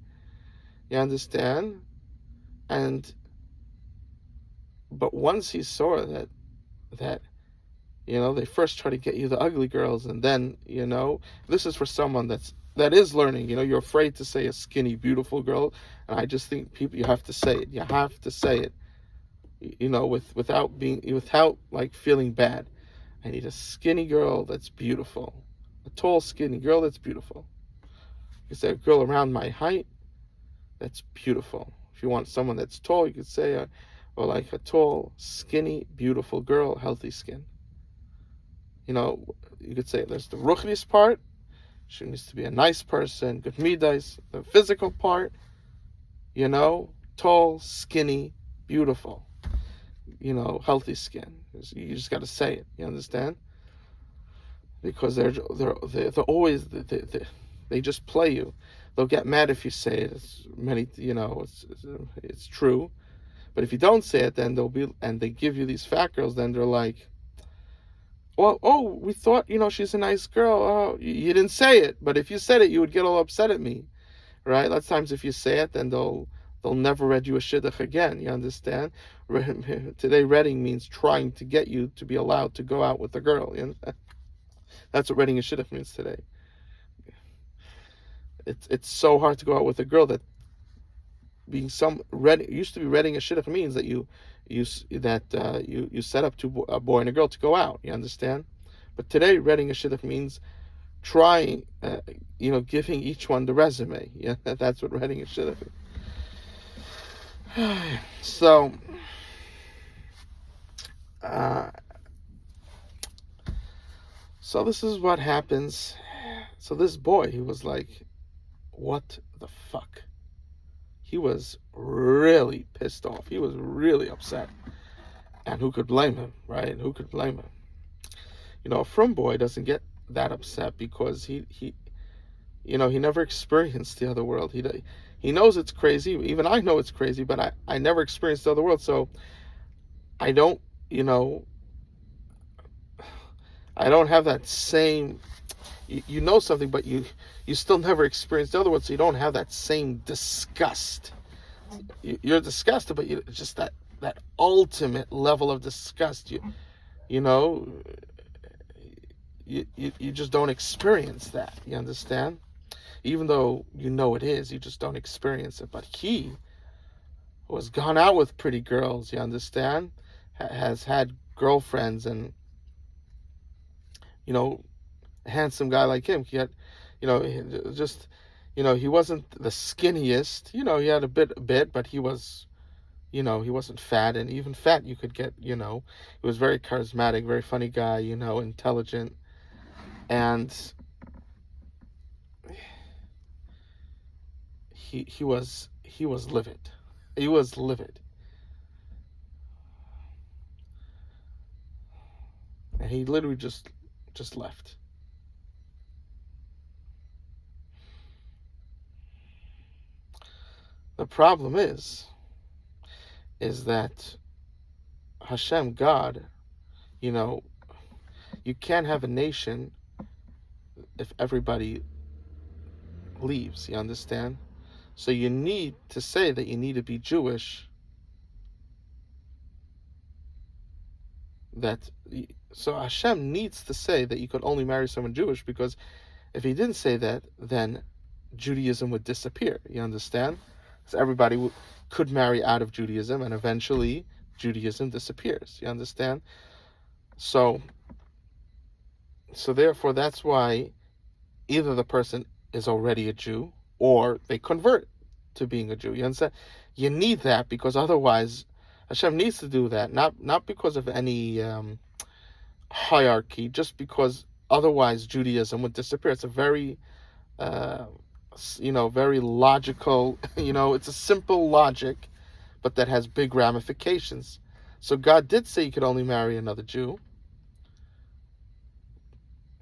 You understand? And but once he saw that they first try to get you the ugly girls, and then this is for someone that is learning. You're afraid to say a skinny beautiful girl, and I just think people, you have to say it. You have to say it. Without like feeling bad. I need a skinny girl that's beautiful, a tall skinny girl that's beautiful. You say a girl around my height that's beautiful. If you want someone that's tall, you could say or like a tall, skinny, beautiful girl, healthy skin. You could say there's the ruchnis part. She needs to be a nice person, good midas. The physical part, tall, skinny, beautiful. Healthy skin. You just got to say it. You understand? Because they're always they just play you. They'll get mad if you say it. It's true. But if you don't say it, then they give you these fat girls. Then they're like, well, oh, we thought, she's a nice girl. Oh, you didn't say it. But if you said it, you would get all upset at me, right? Lots of times if you say it, then they'll never read you a shidduch again. You understand? Today, reading means trying to get you to be allowed to go out with the girl. That's what reading a shidduch means today. It's so hard to go out with a girl that being some ready used to be reading a shidduch means that you set up a boy and a girl to go out. You understand? But today, reading a shidduch means trying, giving each one the resume. Yeah, that's what reading a shidduch is. So, uh, so this is what happens. So this boy, he was like, "What the fuck?" He was really pissed off. He was really upset. And who could blame him, right? Who could blame him? A frum boy doesn't get that upset because he never experienced the other world. He knows it's crazy. Even I know it's crazy, but I never experienced the other world, so I don't, I don't have that same. You know something, but you still never experienced the other world, so you don't have that same disgust. You're disgusted, but just that ultimate level of disgust. You know you just don't experience that. You understand? Even though you know it is, you just don't experience it. But he was gone out with pretty girls. You understand? Has had girlfriends, and a handsome guy like him. He had, just, he wasn't the skinniest. He had a bit, but he was. He wasn't fat, and even fat you could get. He was very charismatic, very funny guy. Intelligent, and he was livid. He was livid, and he literally just left. The problem is that Hashem, God, you can't have a nation if everybody leaves. You understand? So you need to say that you need to be Jewish. So Hashem needs to say that you could only marry someone Jewish, because if he didn't say that, then Judaism would disappear. You understand? So everybody could marry out of Judaism, and eventually Judaism disappears. You understand? So therefore, that's why either the person is already a Jew or they convert to being a Jew. You understand? You need that, because otherwise Hashem needs to do that, not because of any hierarchy, just because otherwise Judaism would disappear. It's a very very logical, it's a simple logic, but that has big ramifications. So God did say you could only marry another Jew,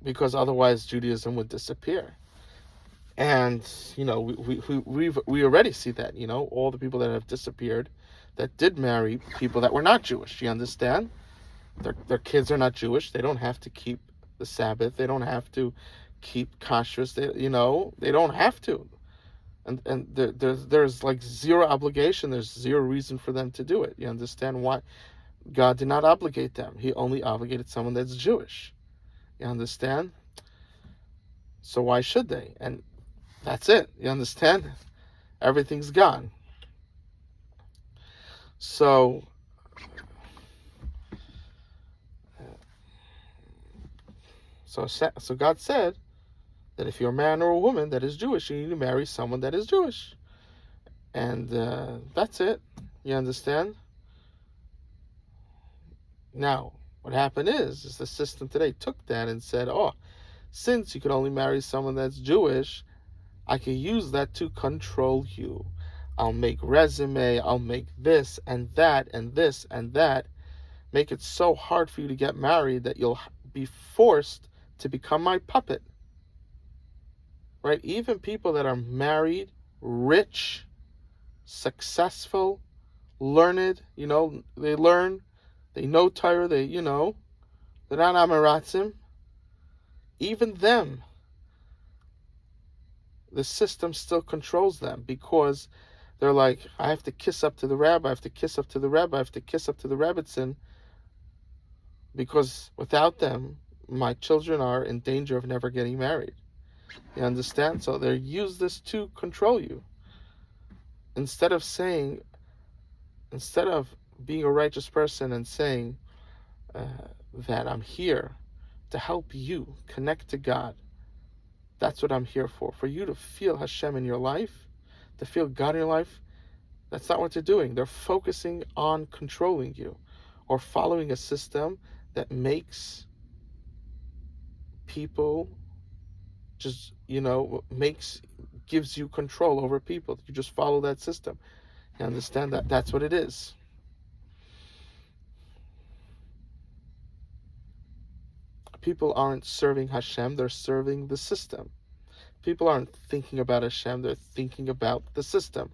because otherwise Judaism would disappear. And we already see that, all the people that have disappeared that did marry people that were not Jewish. You understand? Their kids are not Jewish. They don't have to keep the Sabbath. They don't have to keep kashrus. They don't have to. And there's like zero obligation. There's zero reason for them to do it. You understand why? God did not obligate them. He only obligated someone that's Jewish. You understand? So why should they? And that's it. You understand? Everything's gone. So God said that if you're a man or a woman that is Jewish, you need to marry someone that is Jewish. And that's it. You understand? Now, what happened is the system today took that and said, oh, since you can only marry someone that's Jewish, I can use that to control you. I'll make resume, I'll make this and that and this and that. Make it so hard for you to get married that you'll be forced to become my puppet. Right? Even people that are married, rich, successful, learned, they learn, they know Torah, they're not Amaratzim. Even them, the system still controls them, because they're like, I have to kiss up to the rabbi, I have to kiss up to the rabbi, I have to kiss up to the Rebbitzin, because without them, my children are in danger of never getting married. You understand? So they use this to control you. instead of saying, instead of being a righteous person and saying uh, that I'm here to help you connect to God, that's what I'm here for you to feel Hashem in your life, to feel God in your life. That's not what they're doing. They're focusing on controlling you or following a system that makes people just, gives you control over people. You just follow that system. You understand that? That's what it is. People aren't serving Hashem, they're serving the system. People aren't thinking about Hashem, they're thinking about the system.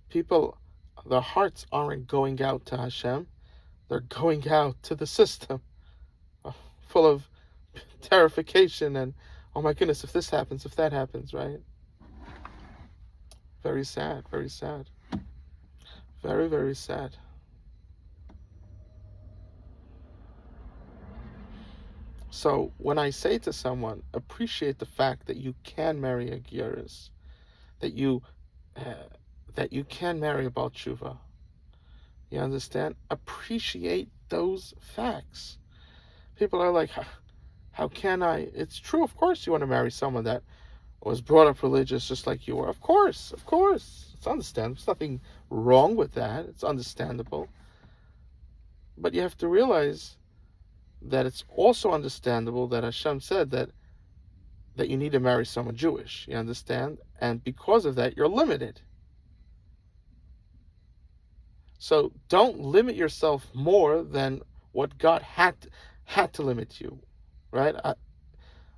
People, their hearts aren't going out to Hashem, they're going out to the system, full of terrification and, oh my goodness, if this happens, if that happens, right? Very sad, very sad. Very, very sad. So when I say to someone, appreciate the fact that you can marry a Gyaris, that you uh, that you can marry a Baal Tshuva, you understand? Appreciate those facts. People are like, how can I? It's true, of course you want to marry someone that was brought up religious just like you were. Of course, of course. It's understandable. There's nothing wrong with that. It's understandable. But you have to realize that it's also understandable that Hashem said that you need to marry someone Jewish. You understand? And because of that, you're limited. So don't limit yourself more than what God had to limit you, right?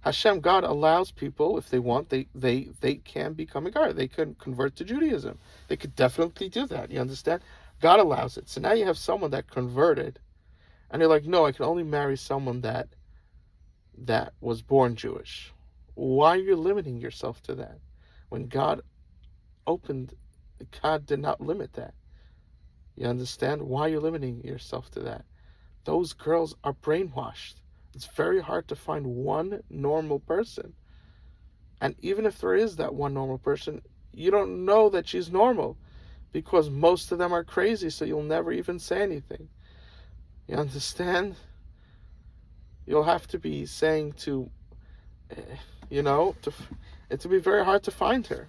Hashem, God allows people, if they want, they can become a guy. They can convert to Judaism. They could definitely do that. You understand? God allows it. So now you have someone that converted, and you're like, no, I can only marry someone that was born Jewish. Why are you limiting yourself to that? When God did not limit that. You understand? Why are you limiting yourself to that? Those girls are brainwashed. It's very hard to find one normal person. And even if there is that one normal person, you don't know that she's normal because most of them are crazy, so you'll never even say anything. You understand? You'll have to be saying to, it'll be very hard to find her.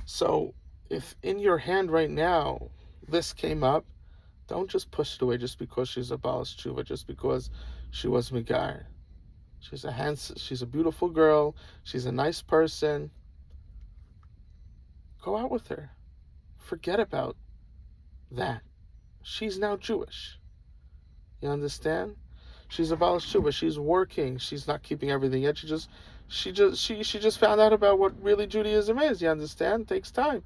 So if in your hand right now this came up, don't just push it away just because she's a Balas Tshuva, just because she was Migar. She's a beautiful girl. She's a nice person. Go out with her. Forget about that. She's now Jewish. You understand? She's a Balas Tshuva. She's working. She's not keeping everything yet. She just found out about what really Judaism is. You understand? It takes time.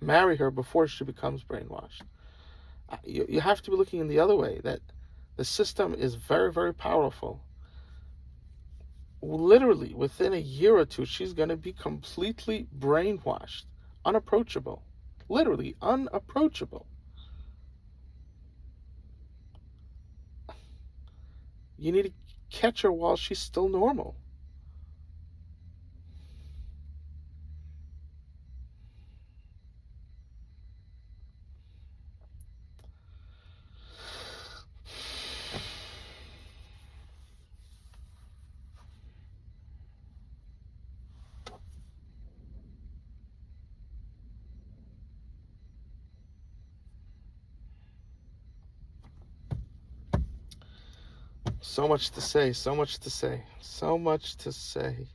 Marry her before she becomes brainwashed. You have to be looking in the other way, that the system is very, very powerful. Literally, within a year or two, she's going to be completely brainwashed, unapproachable. Literally, unapproachable. You need to catch her while she's still normal. So much to say, so much to say, so much to say.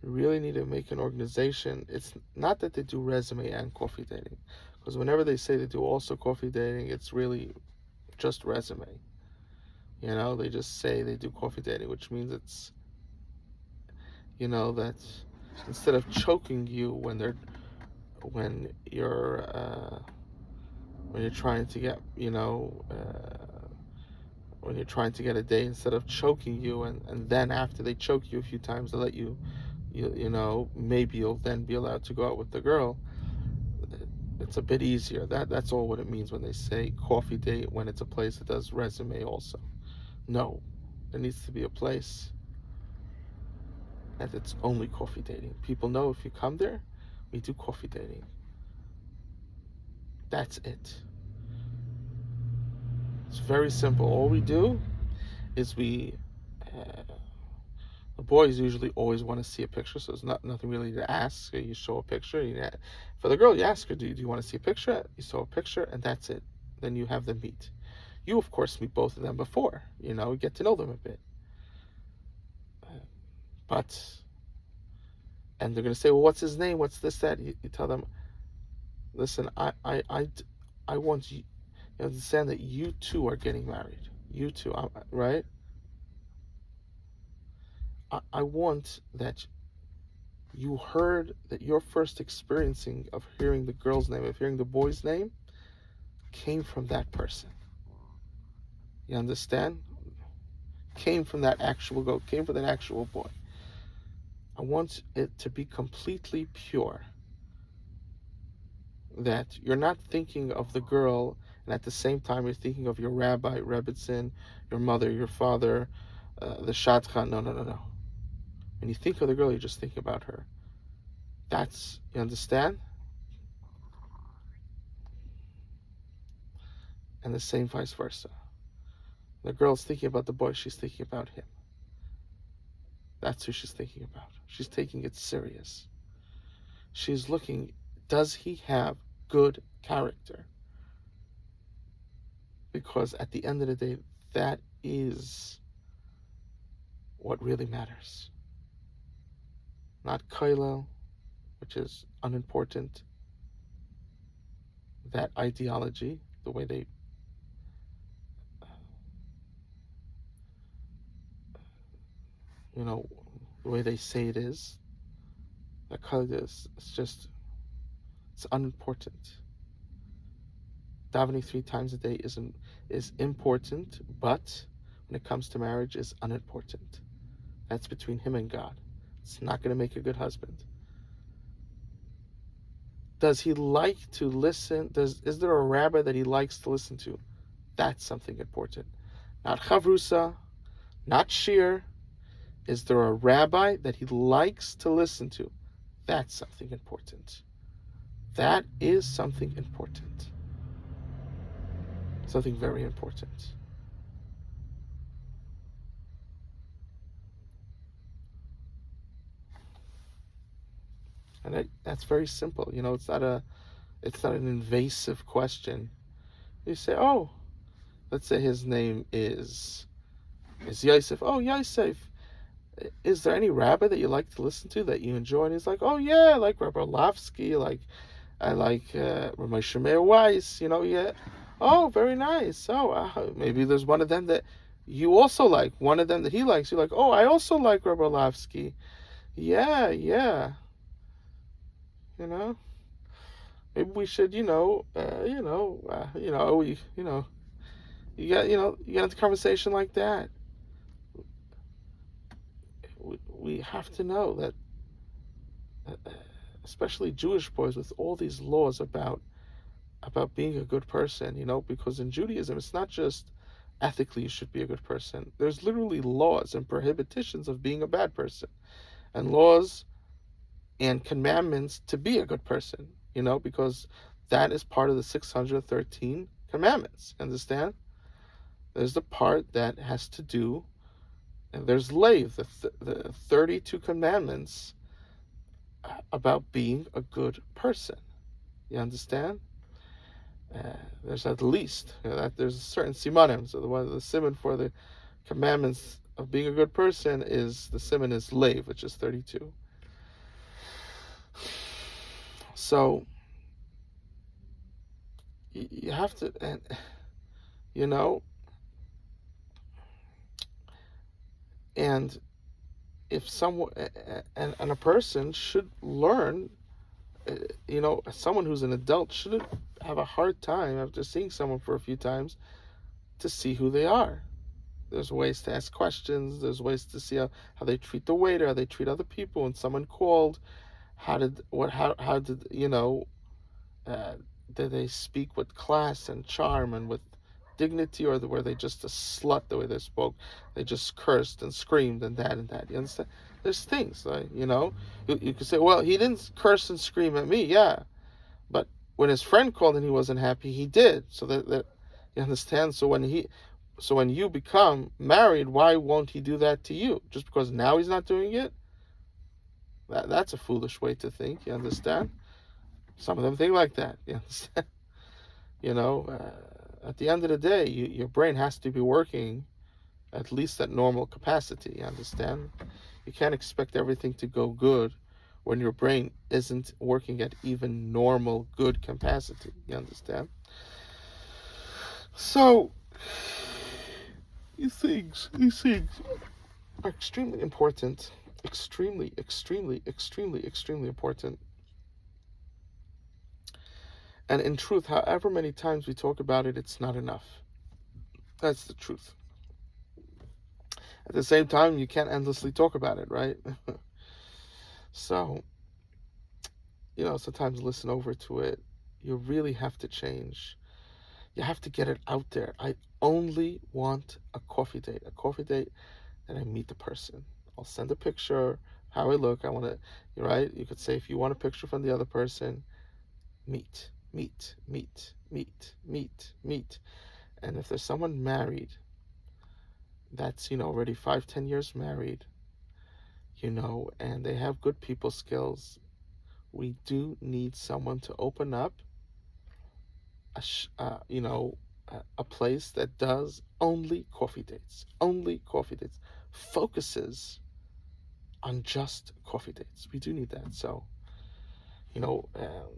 We really need to make an organization. It's not that they do resume and coffee dating, because whenever they say they do also coffee dating, it's really just resume. They just say they do coffee dating, which means it's, that instead of choking you when you're trying to get, when you're trying to get a date, instead of choking you and then after they choke you a few times, they let you maybe you'll then be allowed to go out with the girl. It's a bit easier. That's all what it means when they say coffee date, when it's a place that does resume also. No, there needs to be a place that it's only coffee dating. People know if you come there, we do coffee dating. That's it. It's very simple. All we do is the boys usually always want to see a picture, so there's nothing really to ask. You show a picture. For the girl, you ask her, do you want to see a picture? You show a picture, and that's it. Then you have them meet. You, of course, meet both of them before. Get to know them a bit. But, and they're going to say, well, what's his name? What's this, that? You tell them, listen, I want you to understand that you two are getting married. You two, right? I want that you heard that your first experiencing of hearing the girl's name, of hearing the boy's name, came from that person. You understand? Came from that actual goat, came from that actual boy. I want it to be completely pure. That you're not thinking of the girl, and at the same time you're thinking of your rabbi, Rebbitzin, your mother, your father, the Shadchan. No, no, no, no. When you think of the girl, you're just thinking about her. You understand? And the same vice versa. The girl's thinking about the boy, she's thinking about him. That's who she's thinking about. She's taking it serious. She's looking, does he have good character? Because at the end of the day, that is what really matters. Not koilel, which is unimportant. That ideology, the way they the way they say it is, that koilel it's unimportant. Davening 3 times a day is important, but when it comes to marriage, is unimportant. That's between him and God. It's not going to make a good husband. Does he like to listen? Is there a rabbi that he likes to listen to? That's something important. Not chavrusa, not shir. Is there a rabbi that he likes to listen to? That's something important. That is something important. Something very important. And that's very simple. It's not an invasive question. You say, oh, let's say his name is Yosef. Oh, Yosef, is there any rabbi that you like to listen to that you enjoy? And he's like, oh yeah, I like Rabbi Lavsky, I like Moshe Meir Weiss, yeah. Oh, very nice. Oh, maybe there's one of them that you also like, one of them that he likes. You're like, oh, I also like Rabbi Lavsky. Yeah, yeah. Maybe we should, you get into conversation like that. We have to know that, especially Jewish boys, with all these laws about being a good person, because in Judaism it's not just ethically you should be a good person. There's literally laws and prohibitions of being a bad person, and laws and commandments to be a good person, because that is part of the 613 commandments. Understand? There's the part that has to do, and there's the 32 commandments about being a good person. You understand? There's at least there's a certain simanim. So the simon for the commandments of being a good person is the simon is leiv, which is 32. So you have to, and and if someone and a person should learn, someone who's an adult shouldn't have a hard time after seeing someone for a few times to see who they are. There's ways to ask questions. There's ways to see how they treat the waiter, how they treat other people. When someone called, how did uh, did they speak with class and charm and with dignity, or were they just a slut the way they spoke? They just cursed and screamed and that and that. You understand? There's things, like, you could say, well, he didn't curse and scream at me, yeah, but when his friend called and he wasn't happy, he did. So that you understand. So when you become married, why won't he do that to you? Just because now he's not doing it? That's a foolish way to think. You understand? Some of them think like that. You understand? You know, at the end of the day, your brain has to be working at least at normal capacity. You understand? You can't expect everything to go good when your brain isn't working at even normal good capacity. You understand? So these things are extremely important. Extremely, extremely, extremely, extremely important. And in truth, however many times we talk about it, it's not enough. That's the truth. At the same time, you can't endlessly talk about it, right? So, sometimes listen over to it. You really have to change. You have to get it out there. I only want a coffee date. A coffee date that I meet the person. I'll send a picture, how I look. I want to, right? You could say, if you want a picture from the other person, meet, meet, meet, meet, meet, meet. And if there's someone married that's, already 5, 10 years married, and they have good people skills, we do need someone to open up a a place that does only coffee dates, focuses on just coffee dates. We do need that. So, you know, um,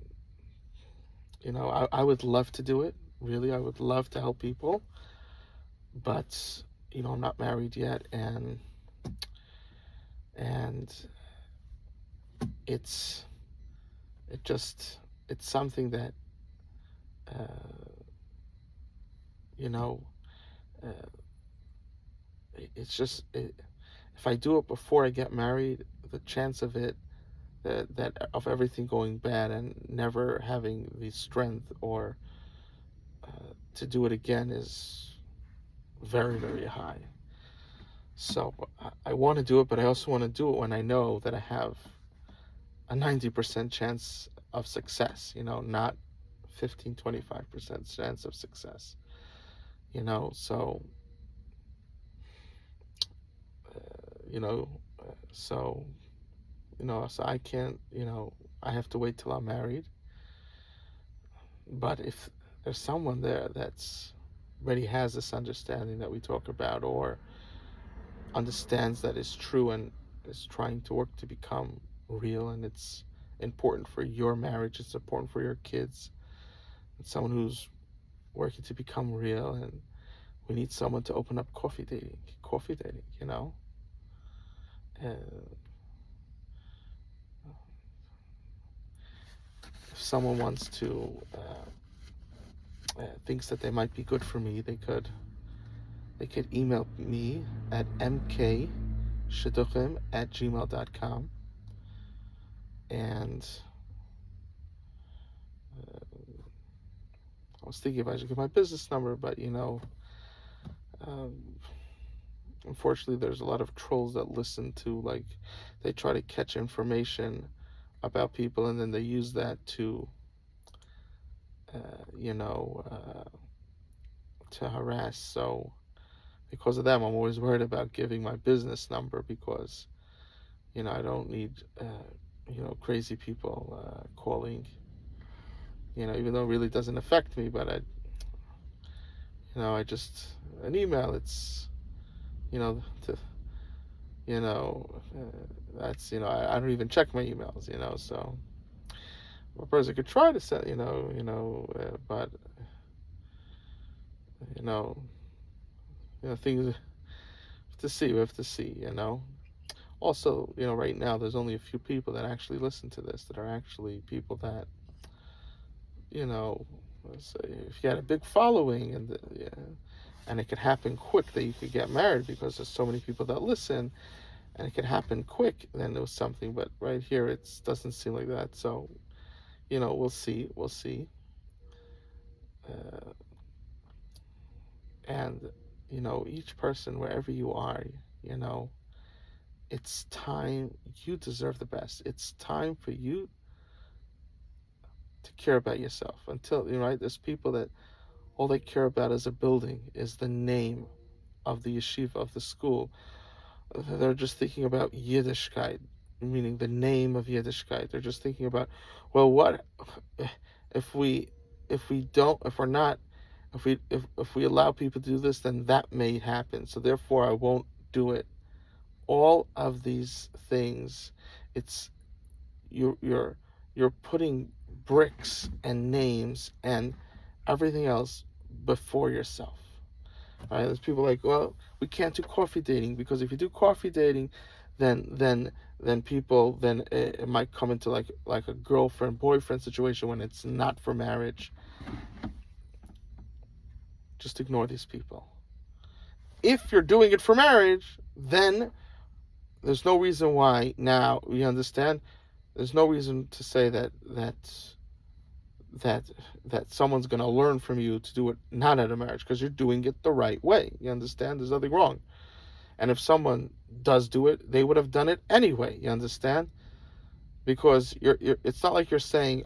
I would love to do it. Really, I would love to help people, but I'm not married yet, and it's it just it's something that uh, you know uh, if I do it before I get married, the chance of it that of everything going bad and never having the strength or to do it again is very, very high. So I want to do it, but I also want to do it when I know that I have a 90% chance of success, not 15, 25% chance of success, so, you know, so, so I can't, I have to wait till I'm married. But if there's someone there that's already has this understanding that we talk about, or understands that it's true and is trying to work to become real, and it's important for your marriage, it's important for your kids, and someone who's working to become real, and we need someone to open up coffee dating, and if someone wants to thinks that they might be good for me, they could email me at mkshidduchim@gmail.com. And I was thinking if I should give my business number, but um, unfortunately, there's a lot of trolls that listen to, like, they try to catch information about people, and then they use that to, uh, you know, uh, to harass. So because of them, I'm always worried about giving my business number, because I don't need crazy people calling. Even though it really doesn't affect me, but I just an email. It's to that's I don't even check my emails. So a person could try to send but you know things to see. We have to see. Also, right now there's only a few people that actually listen to this, that are actually people that let's say if you had a big following, and and it could happen quick that you could get married because there's so many people that listen, and it could happen quick. Then there was something, but right here it doesn't seem like that. So we'll see, we'll see, uh, and each person wherever you are, you know, it's time. You deserve the best. It's time for you to care about yourself. Until right, there's people that all they care about is a building, is the name of the yeshiva, of the school. They're just thinking about Yiddishkeit, meaning the name of Yiddishkeit. They're just thinking about, well, what if we don't, if we're not, if we allow people to do this, then that may happen. So therefore, I won't do it. All of these things, it's you're putting bricks and names and everything else before yourself. Right? There's people like, well, we can't do coffee dating because if you do coffee dating, then people then it might come into like a girlfriend boyfriend situation when it's not for marriage. Just ignore these people. If you're doing it for marriage, then there's no reason why. Now you understand. There's no reason to say that that someone's going to learn from you to do it not at a marriage, because you're doing it the right way. You understand? There's nothing wrong. And if someone does do it, they would have done it anyway. You understand? Because you're it's not like you're saying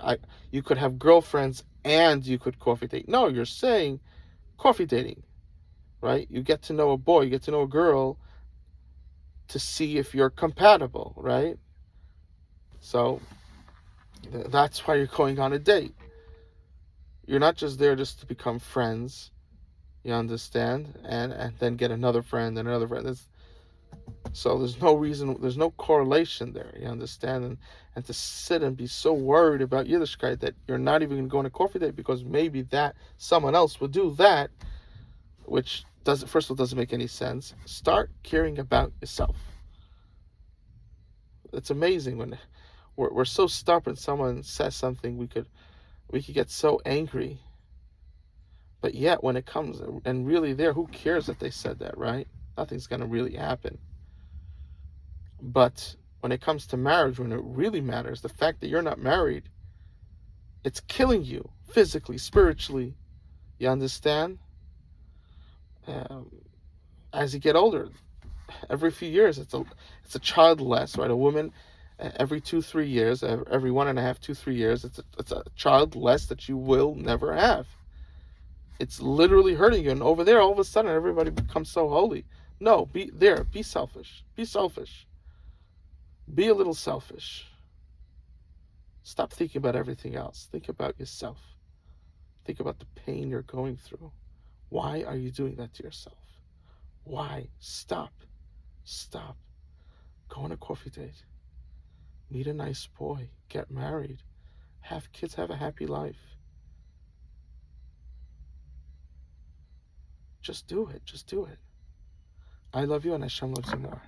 you could have girlfriends and you could coffee date. No, you're saying coffee dating, right? You get to know a boy, you get to know a girl to see if you're compatible, right? So that's why you're going on a date. You're not just there just to become friends. You understand? And then get another friend and another friend. So there's no reason, there's no correlation there. You understand? And to sit and be so worried about Yiddishkeit that you're not even going to go on a coffee date because maybe that someone else would do that, which doesn't, first of all, doesn't make any sense. Start caring about yourself. It's amazing when we're so stubborn. Someone says something, we could get so angry. But yet, when it comes and really there, who cares if they said that, right? Nothing's going to really happen. But when it comes to marriage, when it really matters, the fact that you're not married, it's killing you physically, spiritually. You understand? Um, as you get older, every few years, it's a child less, right? A woman, every 2-3 years, every 1.5, 2-3 years, it's a child less that you will never have. It's literally hurting you. And over there, all of a sudden, everybody becomes so holy. No, be there. Be selfish. Be selfish. Be a little selfish. Stop thinking about everything else. Think about yourself. Think about the pain you're going through. Why are you doing that to yourself? Why? Stop. Stop. Go on a coffee date. Meet a nice boy. Get married. Have kids. Have a happy life. Just do it. Just do it. I love you and Hashem loves you more.